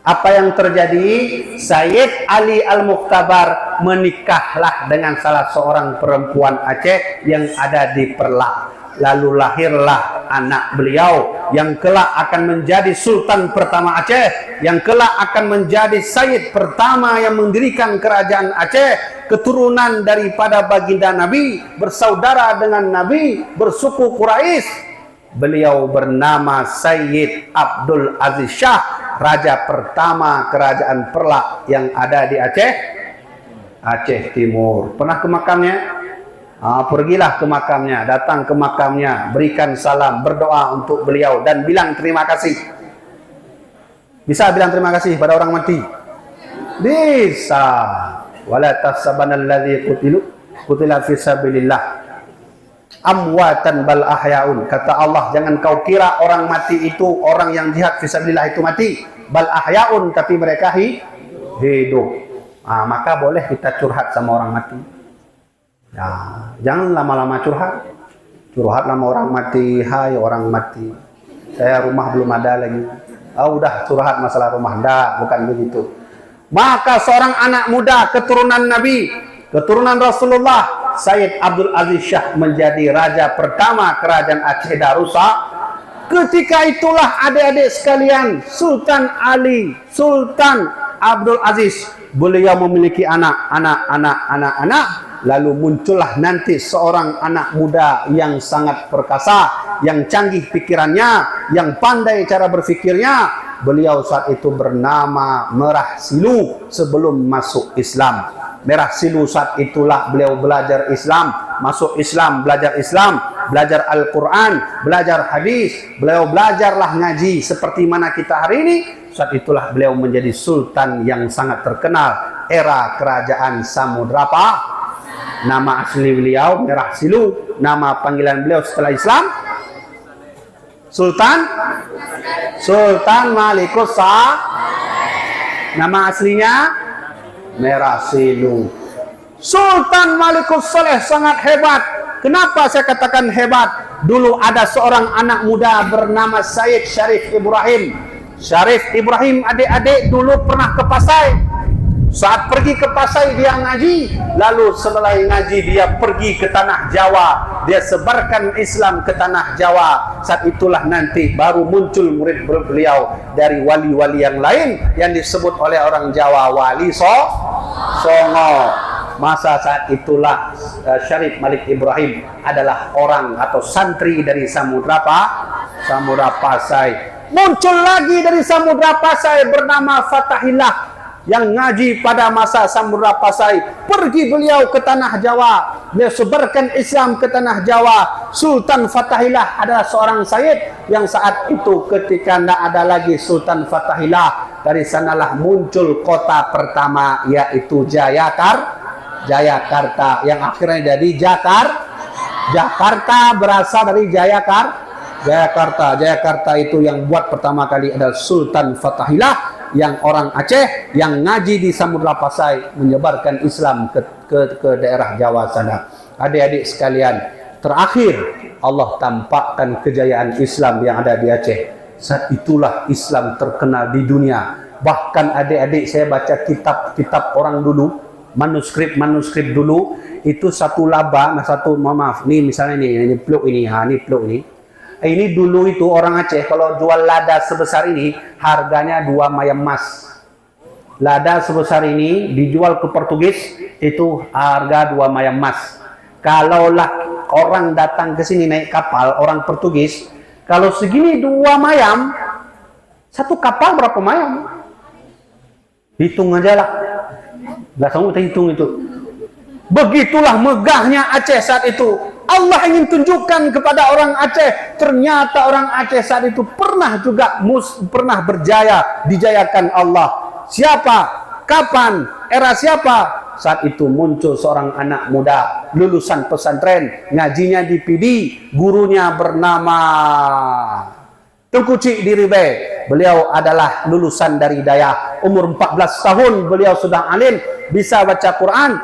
Apa yang terjadi? Sayyid Ali Al-Mukhtabar menikahlah dengan salah seorang perempuan Aceh yang ada di Perlak. Lalu lahirlah anak beliau yang kelak akan menjadi Sultan pertama Aceh, yang kelak akan menjadi Sayyid pertama yang mendirikan kerajaan Aceh, keturunan daripada baginda Nabi, bersaudara dengan Nabi, bersuku Quraisy. Beliau bernama Sayyid Abdul Aziz Shah, raja pertama kerajaan Perlak yang ada di Aceh Timur. Pernah ke makamnya? Pergilah ke makamnya, datang ke makamnya, berikan salam, berdoa untuk beliau dan bilang terima kasih. Bisa bilang terima kasih pada orang mati? Bisa. Wala tahsabanalladzi qutila fi sabilillah amwatan bal ahyaun. Kata Allah, jangan kau kira orang mati itu orang yang jihad fi sabilillah itu mati, bal ahyaun, tapi mereka hidup. Maka boleh kita curhat sama orang mati. Ya, jangan lama-lama curhat. Curhat sama orang mati, hai orang mati. Saya rumah belum ada lagi. Udah curhat masalah rumah. Dah, bukan begitu. Maka seorang anak muda keturunan Nabi, keturunan Rasulullah, Sayyid Abdul Aziz Shah menjadi raja pertama kerajaan Aceh Darussalam. Ketika itulah adik-adik sekalian, Sultan Ali, Sultan Abdul Aziz, beliau memiliki anak. Lalu muncullah nanti seorang anak muda yang sangat perkasa, yang canggih pikirannya, yang pandai cara berfikirnya. Beliau saat itu bernama Merah Silu sebelum masuk Islam. Merah Silu saat itulah beliau belajar Islam, masuk Islam, belajar Al-Quran, belajar hadis. Beliau belajarlah ngaji seperti mana kita hari ini. Saat itulah beliau menjadi sultan yang sangat terkenal era kerajaan Samudra. Nama asli beliau Merah Silu. Nama panggilan beliau setelah Islam Sultan Malikus Saleh. Nama aslinya Merah Silu. Sultan Malikus Saleh sangat hebat. Kenapa saya katakan hebat? Dulu ada seorang anak muda bernama Sayyid Syarif Ibrahim. Syarif Ibrahim, adik-adik, dulu pernah ke Pasai. Saat pergi ke Pasai dia ngaji, lalu setelah ngaji dia pergi ke tanah Jawa, dia sebarkan Islam ke tanah Jawa. Saat itulah nanti baru muncul murid beliau dari wali-wali yang lain yang disebut oleh orang Jawa Wali Songo. Masa saat itulah Syarif Malik Ibrahim adalah orang atau santri dari Samudra Pasai. Muncul lagi dari Samudra Pasai bernama Fatahillah yang ngaji pada masa Samudra Pasai. Pergi beliau ke tanah Jawa, beliau sebarkan Islam ke tanah Jawa. Sultan Fatahillah adalah seorang sayyid yang saat itu ketika tidak ada lagi Sultan Fatahillah, dari sanalah muncul kota pertama, yaitu Jayakarta, yang akhirnya jadi Jakarta berasal dari Jayakarta itu yang buat pertama kali adalah Sultan Fatahillah, yang orang Aceh yang ngaji di Samudra Pasai, menyebarkan Islam ke daerah Jawa sana. Adik-adik sekalian, terakhir Allah tampakkan kejayaan Islam yang ada di Aceh. Saat itulah Islam terkenal di dunia. Bahkan adik-adik, saya baca kitab orang dulu, manuskrip dulu, itu satu laba, ini misalnya ini peluk ini, peluk ini. Ini dulu itu orang Aceh kalau jual lada sebesar ini harganya 2 mayem emas. Lada sebesar ini dijual ke Portugis itu harga 2 mayam emas. Kalaulah orang datang ke sini naik kapal orang Portugis, kalau segini 2 mayam, satu kapal berapa mayam? Hitung aja lah. Gak sanggup kita hitung itu. Begitulah megahnya Aceh saat itu. Allah ingin tunjukkan kepada orang Aceh, ternyata orang Aceh saat itu pernah juga pernah berjaya, dijayakan Allah. Siapa? Kapan? Era siapa? Saat itu muncul seorang anak muda lulusan pesantren, ngajinya di PD, gurunya bernama Tengku Cik Diribe. Beliau adalah lulusan dari Dayah. Umur 14 tahun beliau sudah alim, bisa baca Quran,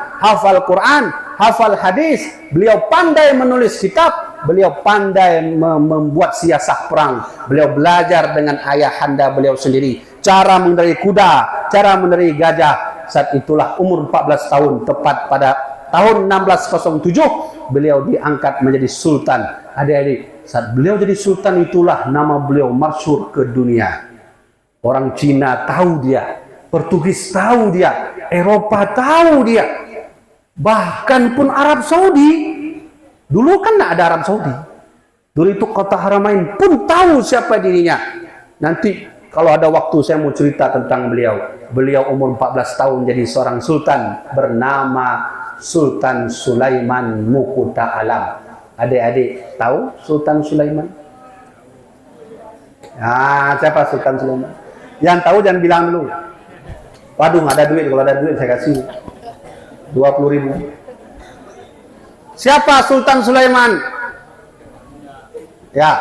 hafal hadis. Beliau pandai menulis kitab, beliau pandai membuat siasah perang. Beliau belajar dengan ayahanda beliau sendiri cara mengendarai kuda, cara mengendarai gajah. Saat itulah umur 14 tahun, tepat pada tahun 1607 beliau diangkat menjadi sultan. Adik-adik, saat beliau jadi sultan itulah nama beliau masyhur ke dunia. Orang Cina tahu dia, Portugis tahu dia, Eropa tahu dia. Bahkan pun Arab Saudi, dulu kan tidak ada Arab Saudi. Dulu itu kota Haramain pun tahu siapa dirinya. Nanti kalau ada waktu saya mau cerita tentang beliau. Beliau umur 14 tahun jadi seorang sultan bernama Sultan Sulaiman Mukuta Alam. Adik-adik tahu Sultan Sulaiman? Nah, siapa Sultan Sulaiman? Yang tahu jangan bilang dulu. Waduh, nggak ada duit. Kalau ada duit saya kasih 20.000. Siapa Sultan Sulaiman? Ya,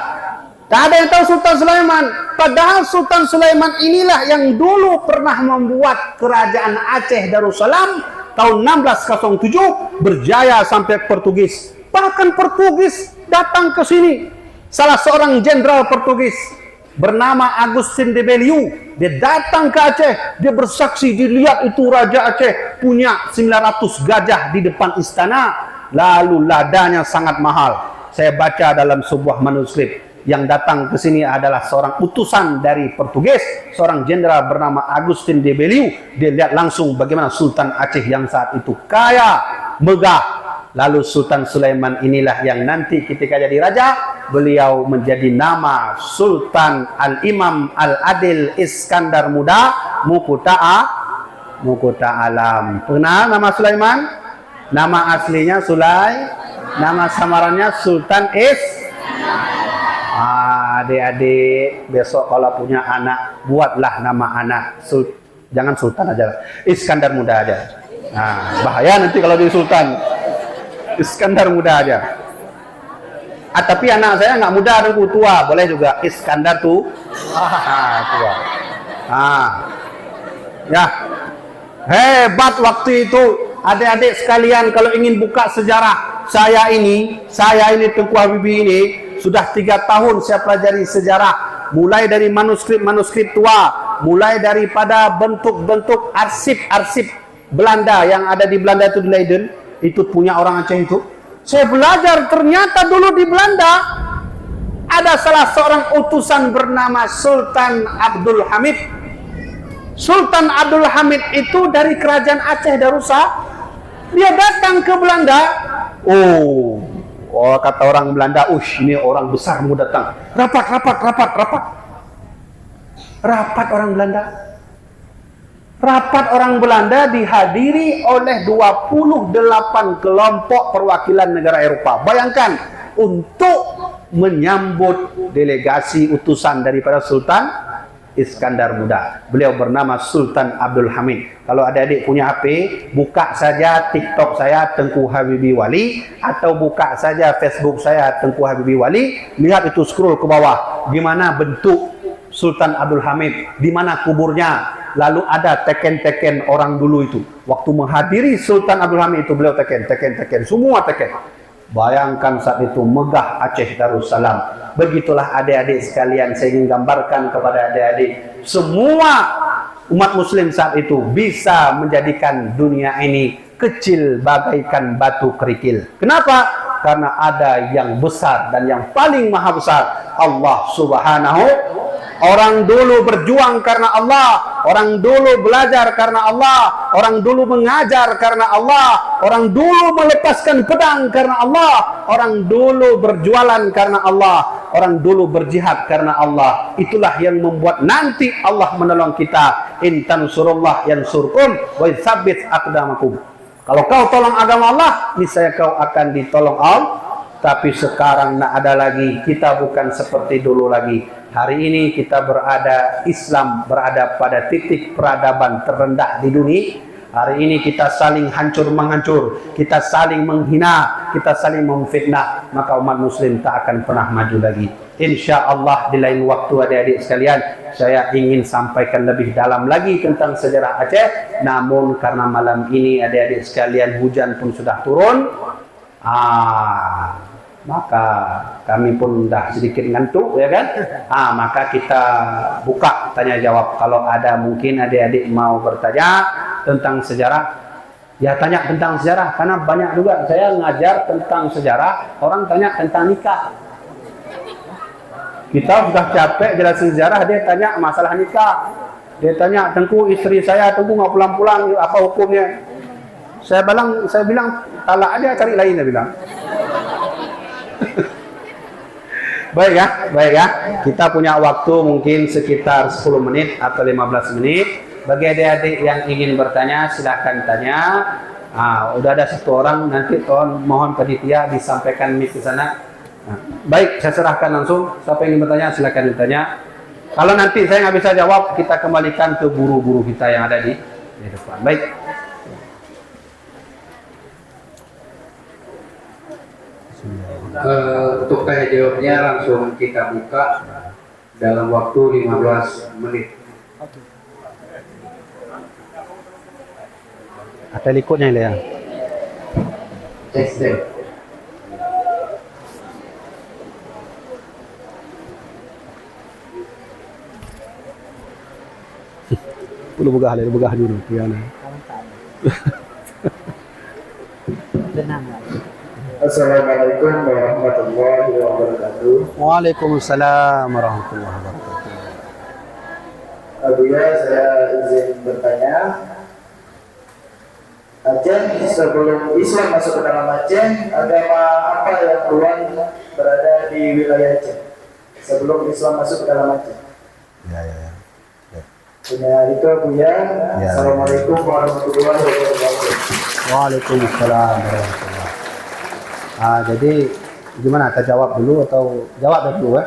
tak ada yang tahu Sultan Sulaiman. Padahal Sultan Sulaiman inilah yang dulu pernah membuat kerajaan Aceh Darussalam tahun 1607 berjaya sampai Portugis. Bahkan Portugis datang ke sini. Salah seorang jenderal Portugis bernama Agustin de Belliu, dia datang ke Aceh, dia bersaksi, dilihat itu Raja Aceh punya 900 gajah di depan istana, lalu ladanya sangat mahal. Saya baca dalam sebuah manuskrip, yang datang ke sini adalah seorang utusan dari Portugis, seorang jenderal bernama Agustin de Belliu. Dia lihat langsung bagaimana Sultan Aceh yang saat itu kaya, megah. Lalu Sultan Sulaiman inilah yang nanti ketika jadi raja, beliau menjadi nama Sultan Al-Imam Al-Adil Iskandar Muda Mukuta Alam. Pernah nama Sulaiman? Nama aslinya nama samarannya Sultan Adik-adik besok kalau punya anak, buatlah nama anak jangan Sultan aja, Iskandar Muda aja. Nah, bahaya nanti kalau di Sultan. Iskandar Muda aja. Tapi anak saya nggak muda, aku tua, boleh juga Iskandar tuh tua. Ya, hebat waktu itu. Adik-adik sekalian, kalau ingin buka sejarah, saya ini Tengku Habibie ini sudah 3 tahun saya pelajari sejarah, mulai dari manuskrip tua, mulai daripada bentuk-bentuk arsip Belanda yang ada di Belanda itu di Leiden. Itu punya orang Aceh itu. Saya belajar ternyata dulu di Belanda ada salah seorang utusan bernama Sultan Abdul Hamid. Sultan Abdul Hamid itu dari kerajaan Aceh Darussalam. Dia datang ke Belanda. Oh, kata orang Belanda, ini orang besar mau datang. Rapat orang Belanda. Rapat orang Belanda dihadiri oleh 28 kelompok perwakilan negara Eropa. Bayangkan, untuk menyambut delegasi utusan daripada Sultan Iskandar Muda. Beliau bernama Sultan Abdul Hamid. Kalau adik-adik punya HP, buka saja TikTok saya Tengku Habibie Wali, atau buka saja Facebook saya Tengku Habibie Wali. Lihat itu, scroll ke bawah, gimana bentuk Sultan Abdul Hamid, di mana kuburnya. Lalu ada teken-teken orang dulu itu. Waktu menghadiri Sultan Abdul Hamid itu, beliau teken, semua teken. Bayangkan saat itu megah Aceh Darussalam. Begitulah adik-adik sekalian, saya ingin gambarkan kepada adik-adik, semua umat muslim saat itu bisa menjadikan dunia ini kecil bagaikan batu kerikil. Kenapa? Karena ada yang besar dan yang paling maha besar, Allah Subhanahu Orang dulu berjuang karena Allah, orang dulu belajar karena Allah, orang dulu mengajar karena Allah, orang dulu melepaskan pedang karena Allah, orang dulu berjualan karena Allah, orang dulu berjihad karena Allah. Itulah yang membuat nanti Allah menolong kita. In tansurullah yansurkum wa yutsabbit aqdamakum. Kalau kau tolong agama Allah, niscaya kau akan ditolong Allah. Tapi sekarang tidak ada lagi, kita bukan seperti dulu lagi. Hari ini kita berada, Islam berada pada titik peradaban terendah di dunia. Hari ini kita saling hancur-menghancur, kita saling menghina, kita saling memfitnah, maka umat muslim tak akan pernah maju lagi. Insya Allah di lain waktu adik-adik sekalian, saya ingin sampaikan lebih dalam lagi tentang sejarah Aceh. Namun karena malam ini adik-adik sekalian hujan pun sudah turun, maka kami pun dah sedikit ngantuk, ya kan? Maka kita buka tanya jawab. Kalau ada mungkin adik-adik mau bertanya tentang sejarah, ya tanya tentang sejarah. Karena banyak juga saya ngajar tentang sejarah, orang tanya tentang nikah. Kita sudah capek jelasin sejarah, dia tanya masalah nikah. Dia tanya, Tengku istri saya Tengku nggak pulang-pulang, apa hukumnya? Saya bilang talak aja, cari lain, dia bilang. Baik ya. Kita punya waktu mungkin sekitar 10 menit atau 15 menit. Bagi adik-adik yang ingin bertanya, silahkan tanya. Udah ada satu orang, nanti mohon panitia disampaikan mic ke sana. Baik, saya serahkan langsung. Siapa yang ingin bertanya, silahkan bertanya. Kalau nanti saya nggak bisa jawab, kita kembalikan ke guru-guru kita yang ada di depan. Baik. Untuk tanya jawabnya langsung kita buka dalam waktu 15 menit. Ada ikutnya ya. Cek. Lu begah dulu piana. Assalamualaikum warahmatullahi wabarakatuh. Waalaikumsalam warahmatullahi wabarakatuh. Abuya, saya izin bertanya. Aceh sebelum Islam masuk ke dalam Aceh, agama apa yang duluan berada di wilayah Aceh sebelum Islam masuk ke dalam Aceh? Ya. Punya itu Abuya. Assalamualaikum warahmatullahi wabarakatuh. Waalaikumsalam warahmatullahi. Jadi gimana? Kita jawab dulu atau jawab dulu ya?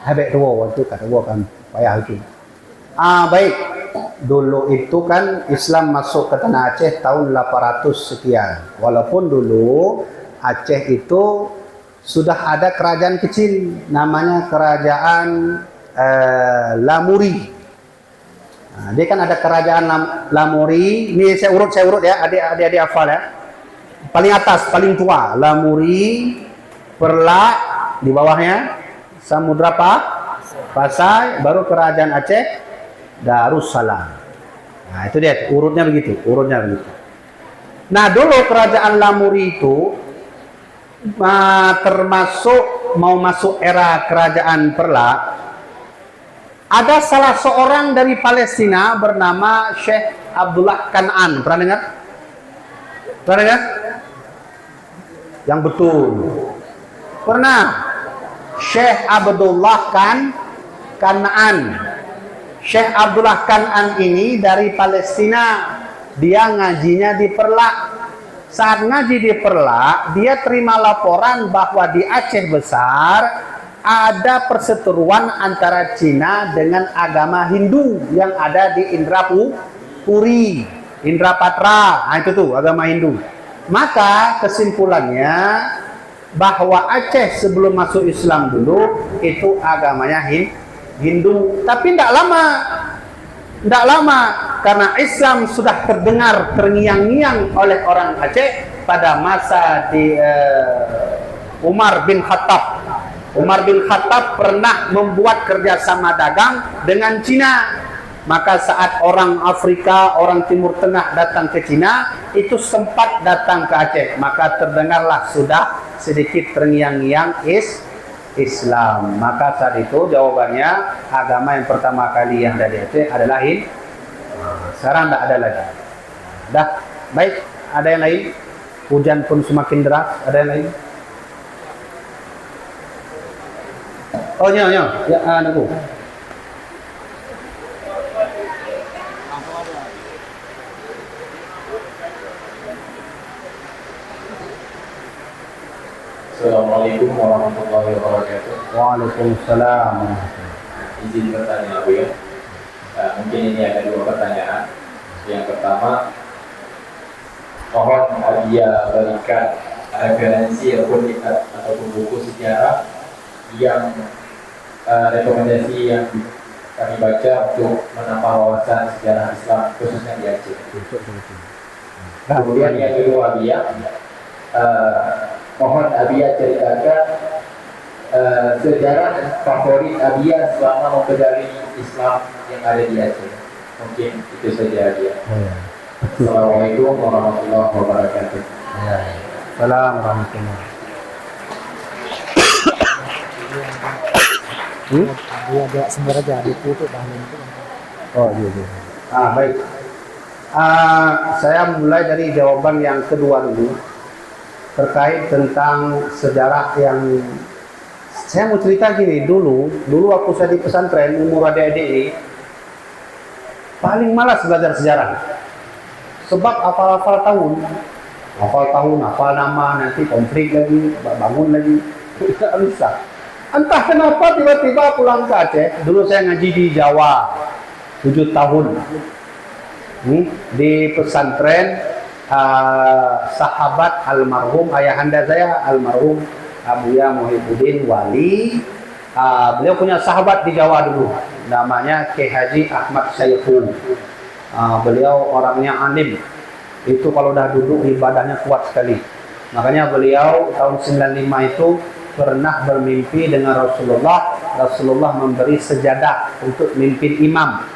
Habis itu kata gua kan payah itu. Baik. Dulu itu kan Islam masuk ke tanah Aceh tahun 800 sekian. Walaupun dulu Aceh itu sudah ada kerajaan kecil namanya kerajaan Lamuri. Dia kan ada kerajaan Lamuri. Ini saya urut ya, adik-adik hafal ya. Paling atas, paling tua, Lamuri, Perlak, di bawahnya Samudra Pasai, baru kerajaan Aceh, Darussalam. Nah itu dia, urutnya begitu. Nah dulu kerajaan Lamuri itu termasuk mau masuk era kerajaan Perlak. Ada salah seorang dari Palestina bernama Syekh Abdullah Kan'an. Pernah dengar? Yang betul. Pernah. Syekh Abdullah Kan'an. Syekh Abdullah Kan'an ini dari Palestina. Dia ngajinya di Perlak. Saat ngaji di Perlak, dia terima laporan bahwa di Aceh Besar ada perseteruan antara Cina dengan agama Hindu yang ada di Indrapuri, Indrapatra. Itu tuh agama Hindu. Maka kesimpulannya bahwa Aceh sebelum masuk Islam dulu itu agamanya Hindu. Tapi tidak lama karena Islam sudah terdengar terngiang-ngiang oleh orang Aceh pada masa di Umar bin Khattab. Umar bin Khattab pernah membuat kerjasama dagang dengan Cina. Maka saat orang Afrika, orang Timur Tengah datang ke Cina, itu sempat datang ke Aceh. Maka terdengarlah sudah sedikit terngiang-ngiang Islam. Maka saat itu jawabannya agama yang pertama kali yang dari Aceh adalah sekarang tidak ada lagi. Dah, baik. Ada yang lain? Hujan pun semakin deras. Ada yang lain? Oh, ya, nunggu. Assalamualaikum warahmatullahi wabarakatuh. Waalaikumsalam. Izin bertanya Bu ya. Mungkin ini ada dua pertanyaan. Yang pertama, mohon hadiah berikan referensi ataupun buku sejarah yang rekomendasi yang kami baca untuk menambah wawasan sejarah Islam khususnya di Aceh. Kemudian yang kedua mohon Abia ceritakan sejarah favorit Abia selama mempelajari Islam yang ada di Aceh. Mungkin itu saja Abia. Assalamualaikum warahmatullahi wabarakatuh. Assalamualaikum warahmatullahi Ada sumber aja ditutup bahan itu. Oh iya. Baik. Saya mulai dari jawaban yang kedua dulu terkait tentang sejarah yang saya mau cerita gini. Dulu waktu saya di pesantren umur adik-adik ini paling malas belajar sejarah sebab hafal tahun, nama, nanti konflik lagi, bangun lagi, rusak. Entah kenapa tiba-tiba pulang ke Aceh. Dulu saya ngaji di Jawa 7 tahun di pesantren sahabat almarhum ayahanda saya, almarhum Abuya Muhyiddin Wali. Beliau punya sahabat di Jawa dulu, namanya Kiai Haji Ahmad Syaikhu. Beliau orangnya alim. Itu kalau udah duduk ibadahnya kuat sekali. Makanya beliau tahun 95 itu pernah bermimpi dengan Rasulullah memberi sejadah untuk mimpin imam.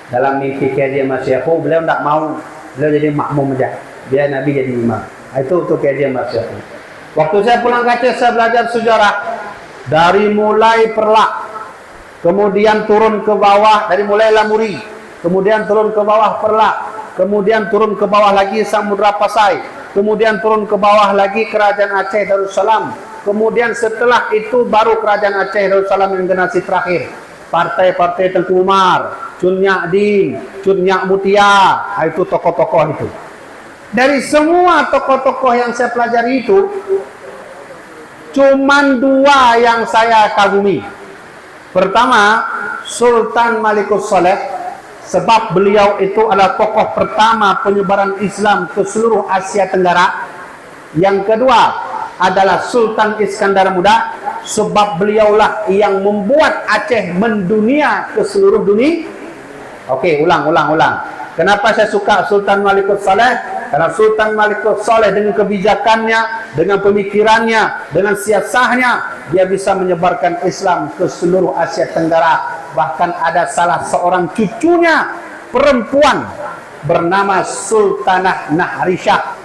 Dalam mimpi Kiai Haji Ahmad Syaikhu, beliau tidak mau, beliau jadi makmum aja, biar Nabi jadi imam. Itu untuk Kiai Haji Ahmad Syaikhu. Waktu saya pulang ke Aceh, saya belajar sejarah dari mulai Perlak, kemudian turun ke bawah, dari mulai Lamuri, kemudian turun ke bawah Perlak, kemudian turun ke bawah lagi Samudra Pasai, kemudian turun ke bawah lagi Kerajaan Aceh Darussalam. Kemudian setelah itu baru Kerajaan Aceh Darussalam yang generasi terakhir. Partai-partai Tengku Umar, Cun Nyak Din, Cun Nyak Mutia, itu tokoh-tokoh itu. Dari semua tokoh-tokoh yang saya pelajari itu, cuman 2 yang saya kagumi. Pertama, Sultan Malikus Saleh, sebab beliau itu adalah tokoh pertama penyebaran Islam ke seluruh Asia Tenggara. Yang kedua adalah Sultan Iskandar Muda, sebab beliaulah yang membuat Aceh mendunia ke seluruh dunia. Oke, ulang. Kenapa saya suka Sultan Malikus Saleh? Karena Sultan Malikus Saleh dengan kebijakannya, dengan pemikirannya, dengan siasahnya, dia bisa menyebarkan Islam ke seluruh Asia Tenggara. Bahkan ada salah seorang cucunya perempuan bernama Sultanah Nahrisyah.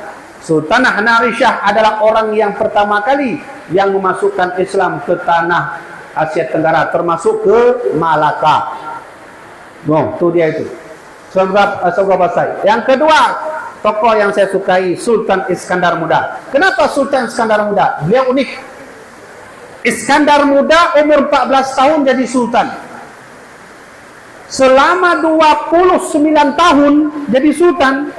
Sultanah Nahrisyah adalah orang yang pertama kali yang memasukkan Islam ke tanah Asia Tenggara, termasuk ke Malaka. Itu dia itu. Saudara saya. Yang kedua, tokoh yang saya sukai Sultan Iskandar Muda. Kenapa Sultan Iskandar Muda? Beliau unik. Iskandar Muda umur 14 tahun jadi sultan. Selama 29 tahun jadi sultan.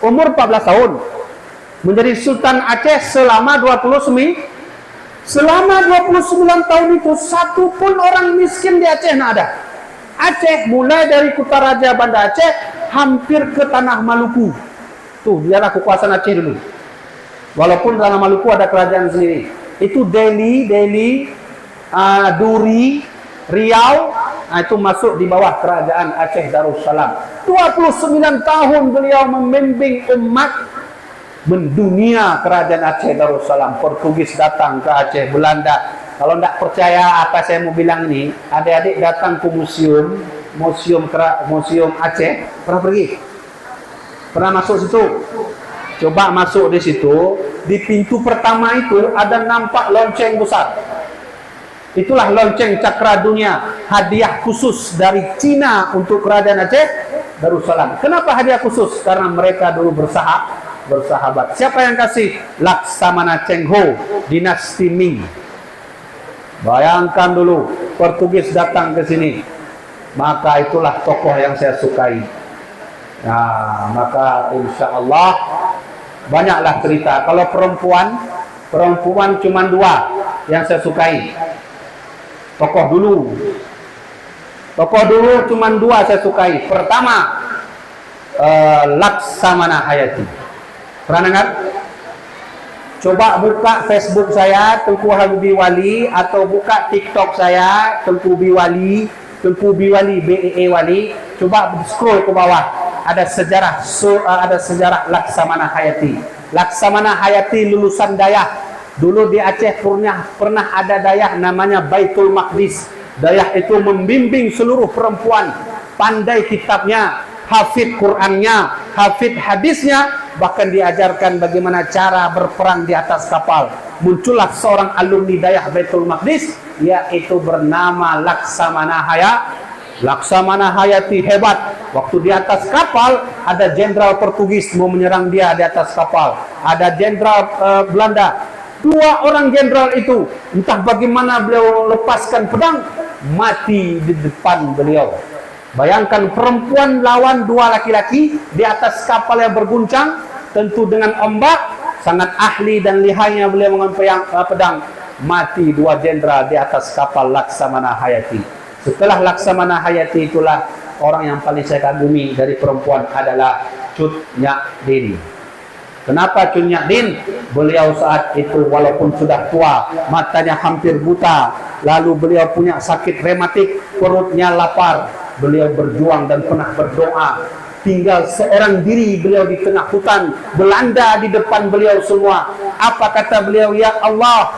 Umur 14 tahun menjadi Sultan Aceh selama 29 tahun itu satu pun orang miskin di Aceh tidak ada. Aceh mulai dari Kutaraja Banda Aceh hampir ke tanah Maluku. Tuh, dialah kekuasaan Aceh dulu. Walaupun tanah Maluku ada kerajaan sendiri. Itu Delhi, Duri, Riau, itu masuk di bawah kerajaan Aceh Darussalam. 29 tahun beliau membimbing umat mendunia kerajaan Aceh Darussalam. Portugis datang ke Aceh, Belanda. Kalau tidak percaya apa saya mau bilang ini, adik-adik datang ke museum Aceh. Pernah pergi? Pernah masuk situ? Coba masuk di situ, di pintu pertama itu ada nampak lonceng besar. Itulah lonceng Cakra Dunia, hadiah khusus dari Cina untuk Kerajaan Aceh Darussalam. Kenapa hadiah khusus? Karena mereka dulu bersahabat. Siapa yang kasih? Laksamana Cheng Ho, dinasti Ming. Bayangkan dulu, Portugis datang ke sini. Maka itulah tokoh yang saya sukai. Nah, maka insya Allah banyaklah cerita. Kalau perempuan cuma 2 yang saya sukai. Tokoh dulu cuma 2 saya sukai. Pertama, Laksamana Hayati. Pernah dengar? Coba buka Facebook saya Tengku Habibie Wali, atau buka TikTok saya Tengku Biwali BEE Wali. Coba scroll ke bawah, ada sejarah Laksamana Hayati. Laksamana Hayati lulusan Dayah. Dulu di Aceh pernah ada Dayah namanya Baitul Maqdis. Dayah itu membimbing seluruh perempuan, pandai kitabnya, hafid Qur'annya, hafid hadisnya, bahkan diajarkan bagaimana cara berperang di atas kapal. Muncullah seorang alumni Dayah Baitul Maqdis, yaitu bernama Laksamana Hayati. Hebat. Waktu di atas kapal ada jenderal Portugis mau menyerang dia di atas kapal. Ada jenderal Belanda. 2 orang jenderal itu, entah bagaimana beliau lepaskan pedang, mati di depan beliau. Bayangkan, perempuan lawan 2 laki-laki di atas kapal yang berguncang, tentu dengan ombak. Sangat ahli dan lihainya beliau mengambil pedang. Mati 2 jenderal di atas kapal Laksamana Hayati. Setelah Laksamana Hayati, itulah orang yang paling saya kagumi dari perempuan adalah Cut Nyak Din. Kenapa Cut Nyak Din? Beliau saat itu walaupun sudah tua, matanya hampir buta, lalu beliau punya sakit rematik, perutnya lapar. Beliau berjuang dan pernah berdoa. Tinggal seorang diri beliau di tengah hutan, Belanda di depan beliau semua. Apa kata beliau? Ya Allah,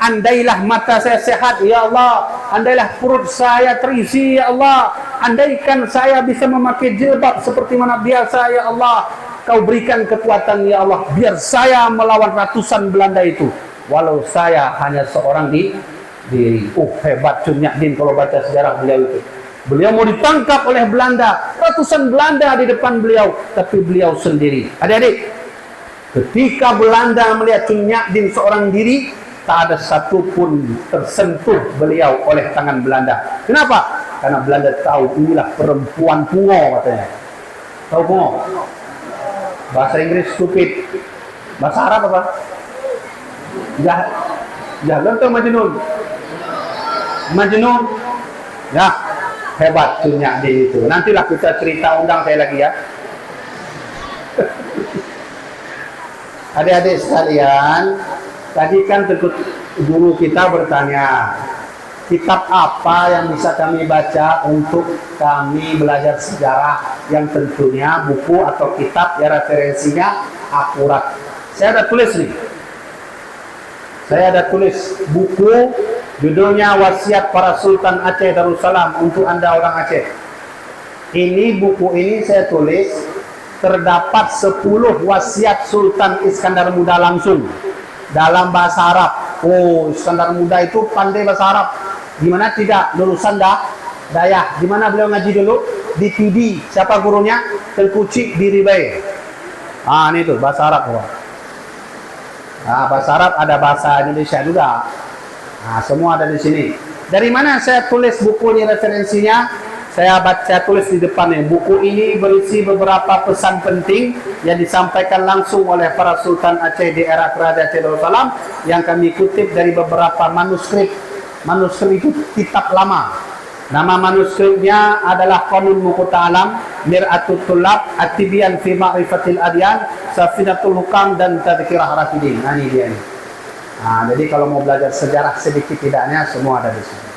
andailah mata saya sehat, ya Allah. Andailah perut saya terisi, ya Allah. Andaikan saya bisa memakai jilbab seperti mana biasa, ya Allah. Kau berikan kekuatan, ya Allah, biar saya melawan ratusan Belanda itu, walau saya hanya seorang diri. Hebat Cut Nyak Din kalau baca sejarah beliau itu. Beliau mau ditangkap oleh Belanda, ratusan Belanda di depan beliau, tapi beliau sendiri. Adik-adik, ketika Belanda melihat Cut Nyak Din seorang diri, tak ada satupun tersentuh beliau oleh tangan Belanda. Kenapa? Karena Belanda tahu inilah perempuan pungo, katanya. Tahu pungo? Bahasa Inggris stupid. Bahasa Arab apa? Jahlun atau Majnun? Majnun. Ya, hebat Cut Nyak Din itu. Nantilah kita cerita, undang saya lagi ya. Adik-adik sekalian, tadi kan guru kita bertanya, kitab apa yang bisa kami baca untuk kami belajar sejarah, yang tentunya buku atau kitab ya referensinya akurat. Saya ada tulis nih. Saya ada tulis buku, judulnya Wasiat Para Sultan Aceh Darussalam untuk Anda orang Aceh. Ini buku ini saya tulis, terdapat 10 wasiat Sultan Iskandar Muda langsung dalam bahasa Arab. Oh, Iskandar Muda itu pandai bahasa Arab. Gimana tidak? Lulusan Dayah. Gimana beliau ngaji dulu? Di PD. Siapa gurunya? Tengku Cik di Ribai. Ini tuh bahasa Arab. Bahasa Arab, ada bahasa Indonesia juga. Semua ada di sini. Dari mana saya tulis buku ini referensinya? Saya tulis di depannya. Buku ini berisi beberapa pesan penting yang disampaikan langsung oleh para Sultan Aceh di era Kerajaan Aceh Darussalam, yang kami kutip dari beberapa manuskrip. Manuskrip itu kitab lama. Nama manuskripnya adalah Qanun Muqta Alam, Mir'atul Tulab, At-Tibyan fi Ma'rifatil Adyan, Safinatul Hukam, dan Tadhkirah Rafidin. Ini dia nih. Jadi kalau mau belajar sejarah sedikit tidaknya semua ada di sini.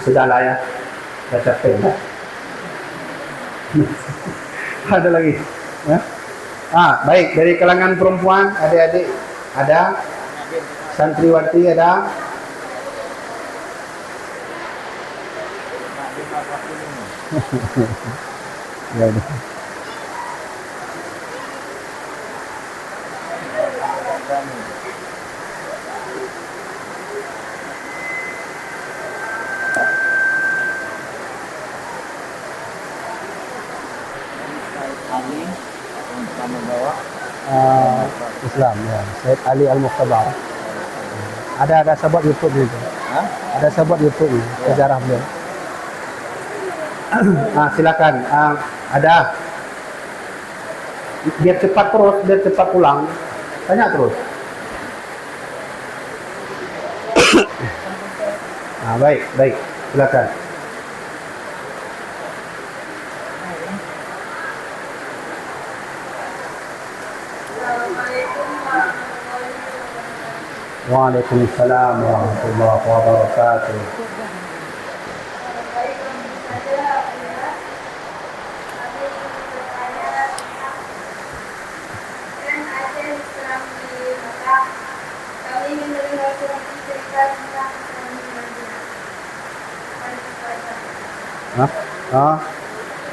Sudahlah ya. Sudah capek ya. Ada lagi. Ya? Baik, dari kalangan perempuan, adik-adik ada, santriwati ada. Ya udah. Islam ya, Said Ali Al-Mukhtabar. Ada saya buat YouTube juga. Ada saya buat YouTube sejarah beliau. Silakan. Ada. Biar cepat terus, biar cepat pulang. Tanya terus. Baik, silakan. Waalaikumsalam warahmatullahi wabarakatuh.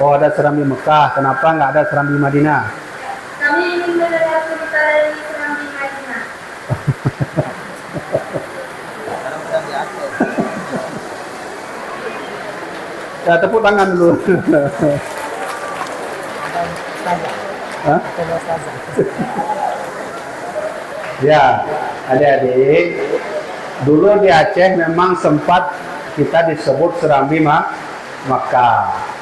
Oh, ada Serambi Mekah. Kenapa nggak ada Serambi Madinah? Kami ingin mendengar cerita dari Serambi Madinah. Ya, tepuk tangan dulu. Hah? Ya, adik-adik, dulu di Aceh memang sempat kita disebut Serambi Makkah.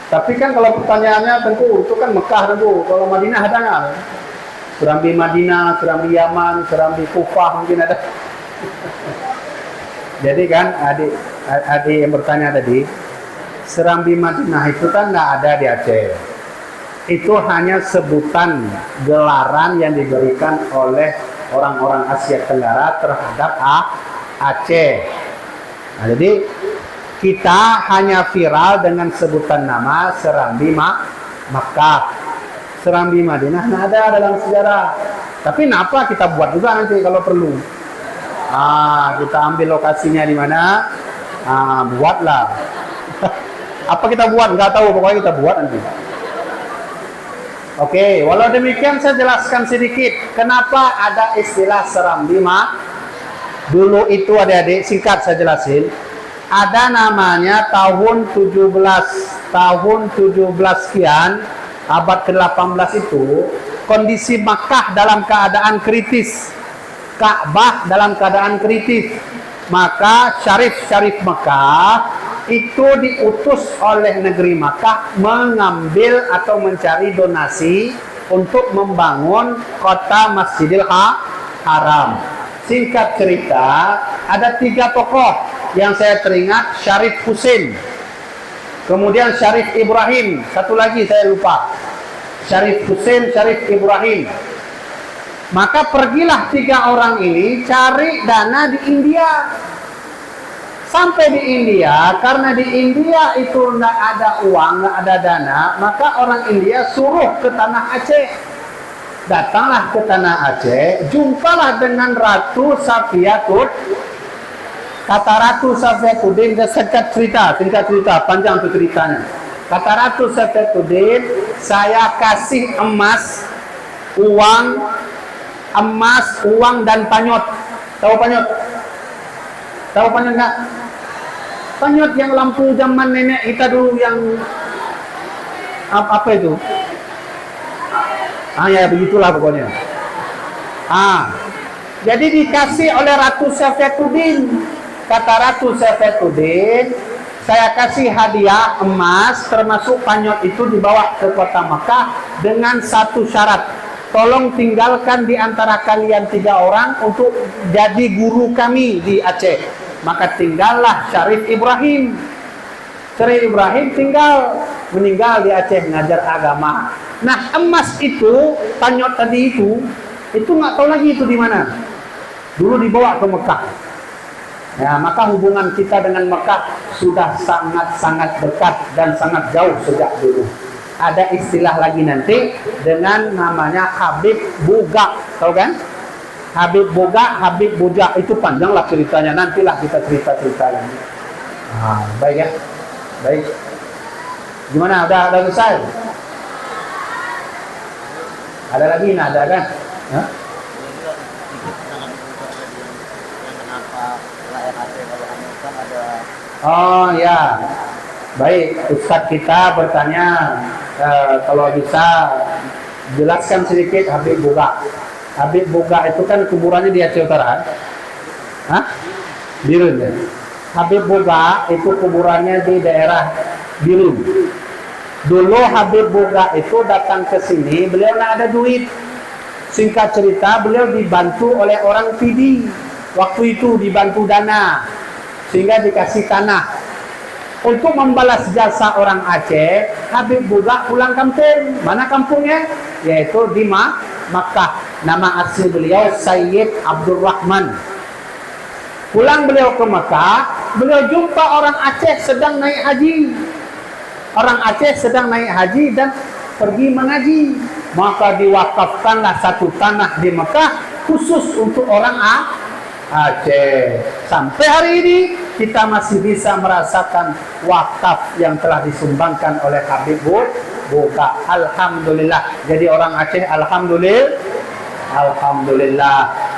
Tapi kan kalau pertanyaannya tentu itu kan Mekah tentu. Kalau Madinah ada nggak? Serambi Madinah, Serambi Yaman, Serambi Kufah mungkin ada. Jadi kan adik yang bertanya tadi, Serambi Madinah itu kan nggak ada di Aceh. Itu hanya sebutan gelaran yang diberikan oleh orang-orang Asia Tenggara terhadap Aceh. Nah, jadi kita hanya viral dengan sebutan nama Serambi Makkah. Serambi Madinah nggak ada dalam sejarah. Tapi kenapa kita buat juga nanti kalau perlu. Kita ambil lokasinya di mana, buatlah. Apa kita buat? Nggak tahu, pokoknya kita buat nanti. Oke, walau demikian saya jelaskan sedikit kenapa ada istilah Serambi Dulu itu adik-adik, singkat saya jelasin. Ada namanya tahun 17 sekian, abad ke-18 itu, kondisi Makkah dalam keadaan kritis. Ka'bah dalam keadaan kritis. Maka syarif-syarif Makkah itu diutus oleh negeri Makkah mengambil atau mencari donasi untuk membangun kota Masjidil Haram. Singkat cerita, ada 3 tokoh yang saya teringat, Syarif Husin, kemudian Syarif Ibrahim, satu lagi saya lupa. Syarif Husin, Syarif Ibrahim. Maka pergilah 3 orang ini cari dana di India. Sampai di India, karena di India itu nggak ada uang, nggak ada dana, maka orang India suruh ke tanah Aceh. Datanglah ke tanah Aceh, jumpalah dengan Ratu Safiatud. Kata Ratu Safiatuddin, singkat cerita, panjang itu ceritanya. Kata Ratu Safiatuddin, saya kasih emas, uang dan panyot. Tahu panyot? Tahu panyot nggak? Panyot yang lampu zaman nenek kita dulu yang apa itu? Ya begitulah pokoknya. Jadi dikasih oleh Ratu Safiatuddin. Kata Ratu Safiatuddin, saya kasih hadiah emas termasuk panyot itu dibawa ke kota Makkah dengan satu syarat. Tolong tinggalkan di antara kalian 3 orang untuk jadi guru kami di Aceh. Maka tinggallah Syarif Ibrahim. Syarif Ibrahim meninggal di Aceh ngajar agama. Nah, emas itu, panyot tadi itu nggak tahu lagi itu di mana. Dulu dibawa ke Mekah. Ya, maka hubungan kita dengan Mekah sudah sangat-sangat dekat dan sangat jauh sejak dulu. Ada istilah lagi nanti dengan namanya Habib Bugak, tahu kan? Habib Bugak, Habib Bujak, itu panjanglah ceritanya. Nantilah kita cerita-cerita lagi. Baik ya, baik. Gimana? Udah selesai? Ada lagi? Nah, ada kan? Oh ya, baik. Ustadz kita bertanya kalau bisa jelaskan sedikit Habib Boga. Habib Boga itu kan kuburannya di Aceh Utara. Hah? Birun ya. Habib Boga itu kuburannya di daerah Birun. Dulu Habib Boga itu datang ke sini, beliau nggak ada duit. Singkat cerita, beliau dibantu oleh orang PD. Waktu itu dibantu dana, sehingga dikasih tanah. Untuk membalas jasa orang Aceh, Habib Boga pulang kampung. Mana kampungnya? Yaitu di Makkah. Nama asli beliau Sayyid Abdul Rahman. Pulang beliau ke Makkah, beliau jumpa orang Aceh sedang naik haji. Orang Aceh sedang naik haji dan pergi mengaji. Maka diwakafkanlah satu tanah di Makkah khusus untuk orang Aceh. Sampai hari ini kita masih bisa merasakan wakaf yang telah disumbangkan oleh Habib Boga. Alhamdulillah. Jadi orang Aceh alhamdulillah.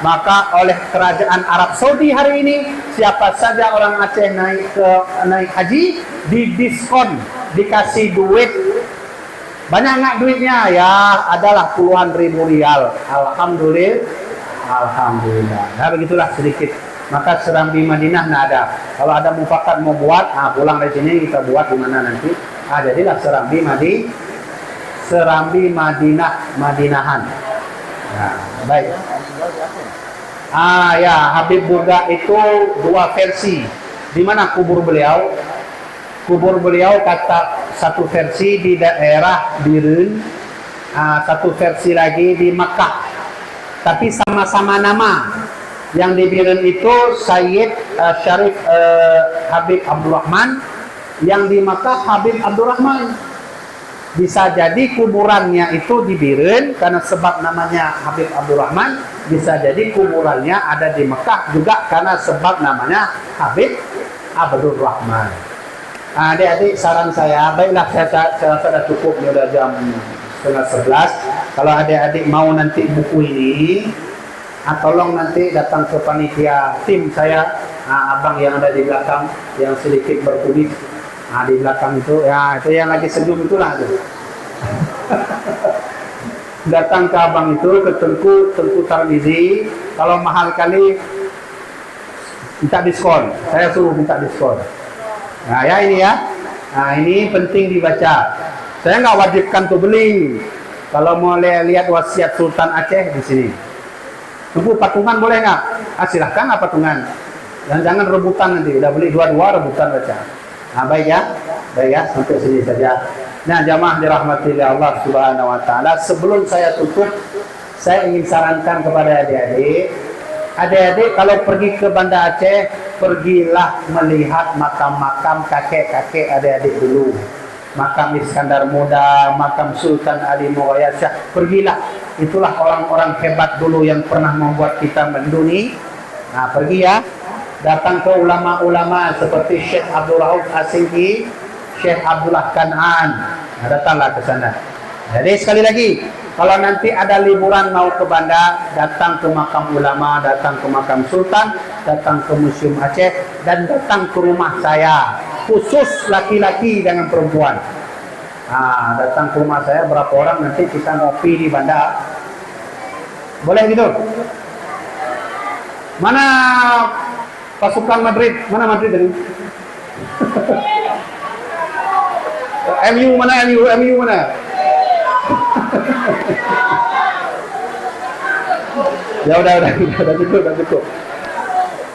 Maka oleh kerajaan Arab Saudi hari ini, siapa saja orang Aceh naik haji didiskon, dikasih duit. Banyak nggak duitnya? Ya adalah puluhan ribu rial. Alhamdulillah. Nah begitulah sedikit. Maka Serambi Madinah nggak ada. Kalau ada mufakat mau buat, pulang dari sini kita buat di mana nanti. Jadilah Serambi Madinahan. Nah, baik. Ya, Habib Boga itu dua versi. Di mana kubur beliau? Kubur beliau kata satu versi di daerah Birun, satu versi lagi di Makkah. Tapi sama-sama nama. Yang di Birun itu Sayyid Syarif Habib Abdul Rahman, yang di Makkah Habib Abdul Rahman. Bisa jadi kuburannya itu di Birun karena sebab namanya Habib Abdul Rahman. Bisa jadi kuburannya ada di Mekah juga karena sebab namanya Habib Abdul Rahman. Adik-adik, saran saya, baiklah saya sudah cukup, sudah jam 10:30. Kalau adik-adik mau nanti buku ini, tolong nanti datang ke panitia tim saya, abang yang ada di belakang yang sedikit berkumis. Di belakang itu, ya itu yang lagi senyum itulah tuh. Datang ke abang itu, ke Tengku Tarmizi. Kalau mahal kali minta diskon, saya suruh minta diskon. Nah ya ini ya, ini penting dibaca. Saya nggak wajibkan tuh beli. Kalau mau lihat wasiat Sultan Aceh di sini. Tunggu patungan boleh nggak? Silahkan patungan. Dan jangan rebutan nanti. Udah beli dua-dua rebutan baca. Baik ya, sampai sini saja. Nah, jamaah dirahmati oleh Allah Subhanahu wa taala, sebelum saya tutup, saya ingin sarankan kepada adik-adik. Adik-adik kalau pergi ke Banda Aceh, pergilah melihat makam-makam kakek-kakek adik-adik dulu. Makam Iskandar Muda, makam Sultan Ali Mughayat Shah. Pergilah, itulah orang-orang hebat dulu yang pernah membuat kita menduni. Pergi ya. Datang ke ulama-ulama seperti Syekh Abdul Rauf Asingki, Syekh Abdullah Kan'an. Datanglah ke sana. Jadi sekali lagi, kalau nanti ada liburan mau ke Banda, datang ke makam ulama, datang ke makam sultan, datang ke Museum Aceh, dan datang ke rumah saya. Khusus laki-laki dengan perempuan. Datang ke rumah saya, berapa orang nanti kita ngopi di Banda. Boleh gitu? Mana pasukan Madrid? Mana Madrid tadi? MU mana? MU mana? Ya udah cukup.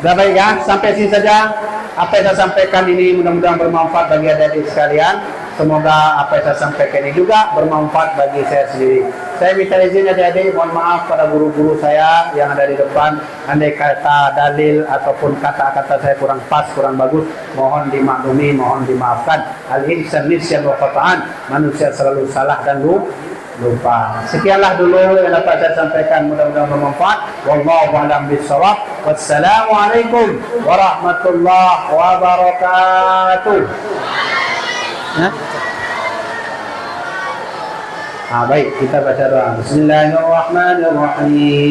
Udah baik ya, sampai sini saja. Apa yang saya sampaikan ini mudah-mudahan bermanfaat bagi adik-adik sekalian. Semoga apa yang saya sampaikan ini juga bermanfaat bagi saya sendiri. Saya minta izin adik-adik, mohon maaf pada guru-guru saya yang ada di depan. Andai kata dalil ataupun kata-kata saya kurang pas, kurang bagus, mohon dimaklumi, mohon dimaafkan. Al-insan nisyan wa qata'an, manusia selalu salah dan lupa. Sekianlah dulu yang dapat saya sampaikan, mudah-mudahan bermanfaat. Wallahu a'lam bishawab. Wassalamualaikum warahmatullahi wabarakatuh. Baik, kita baca doa. Bismillahirrahmanirrahim.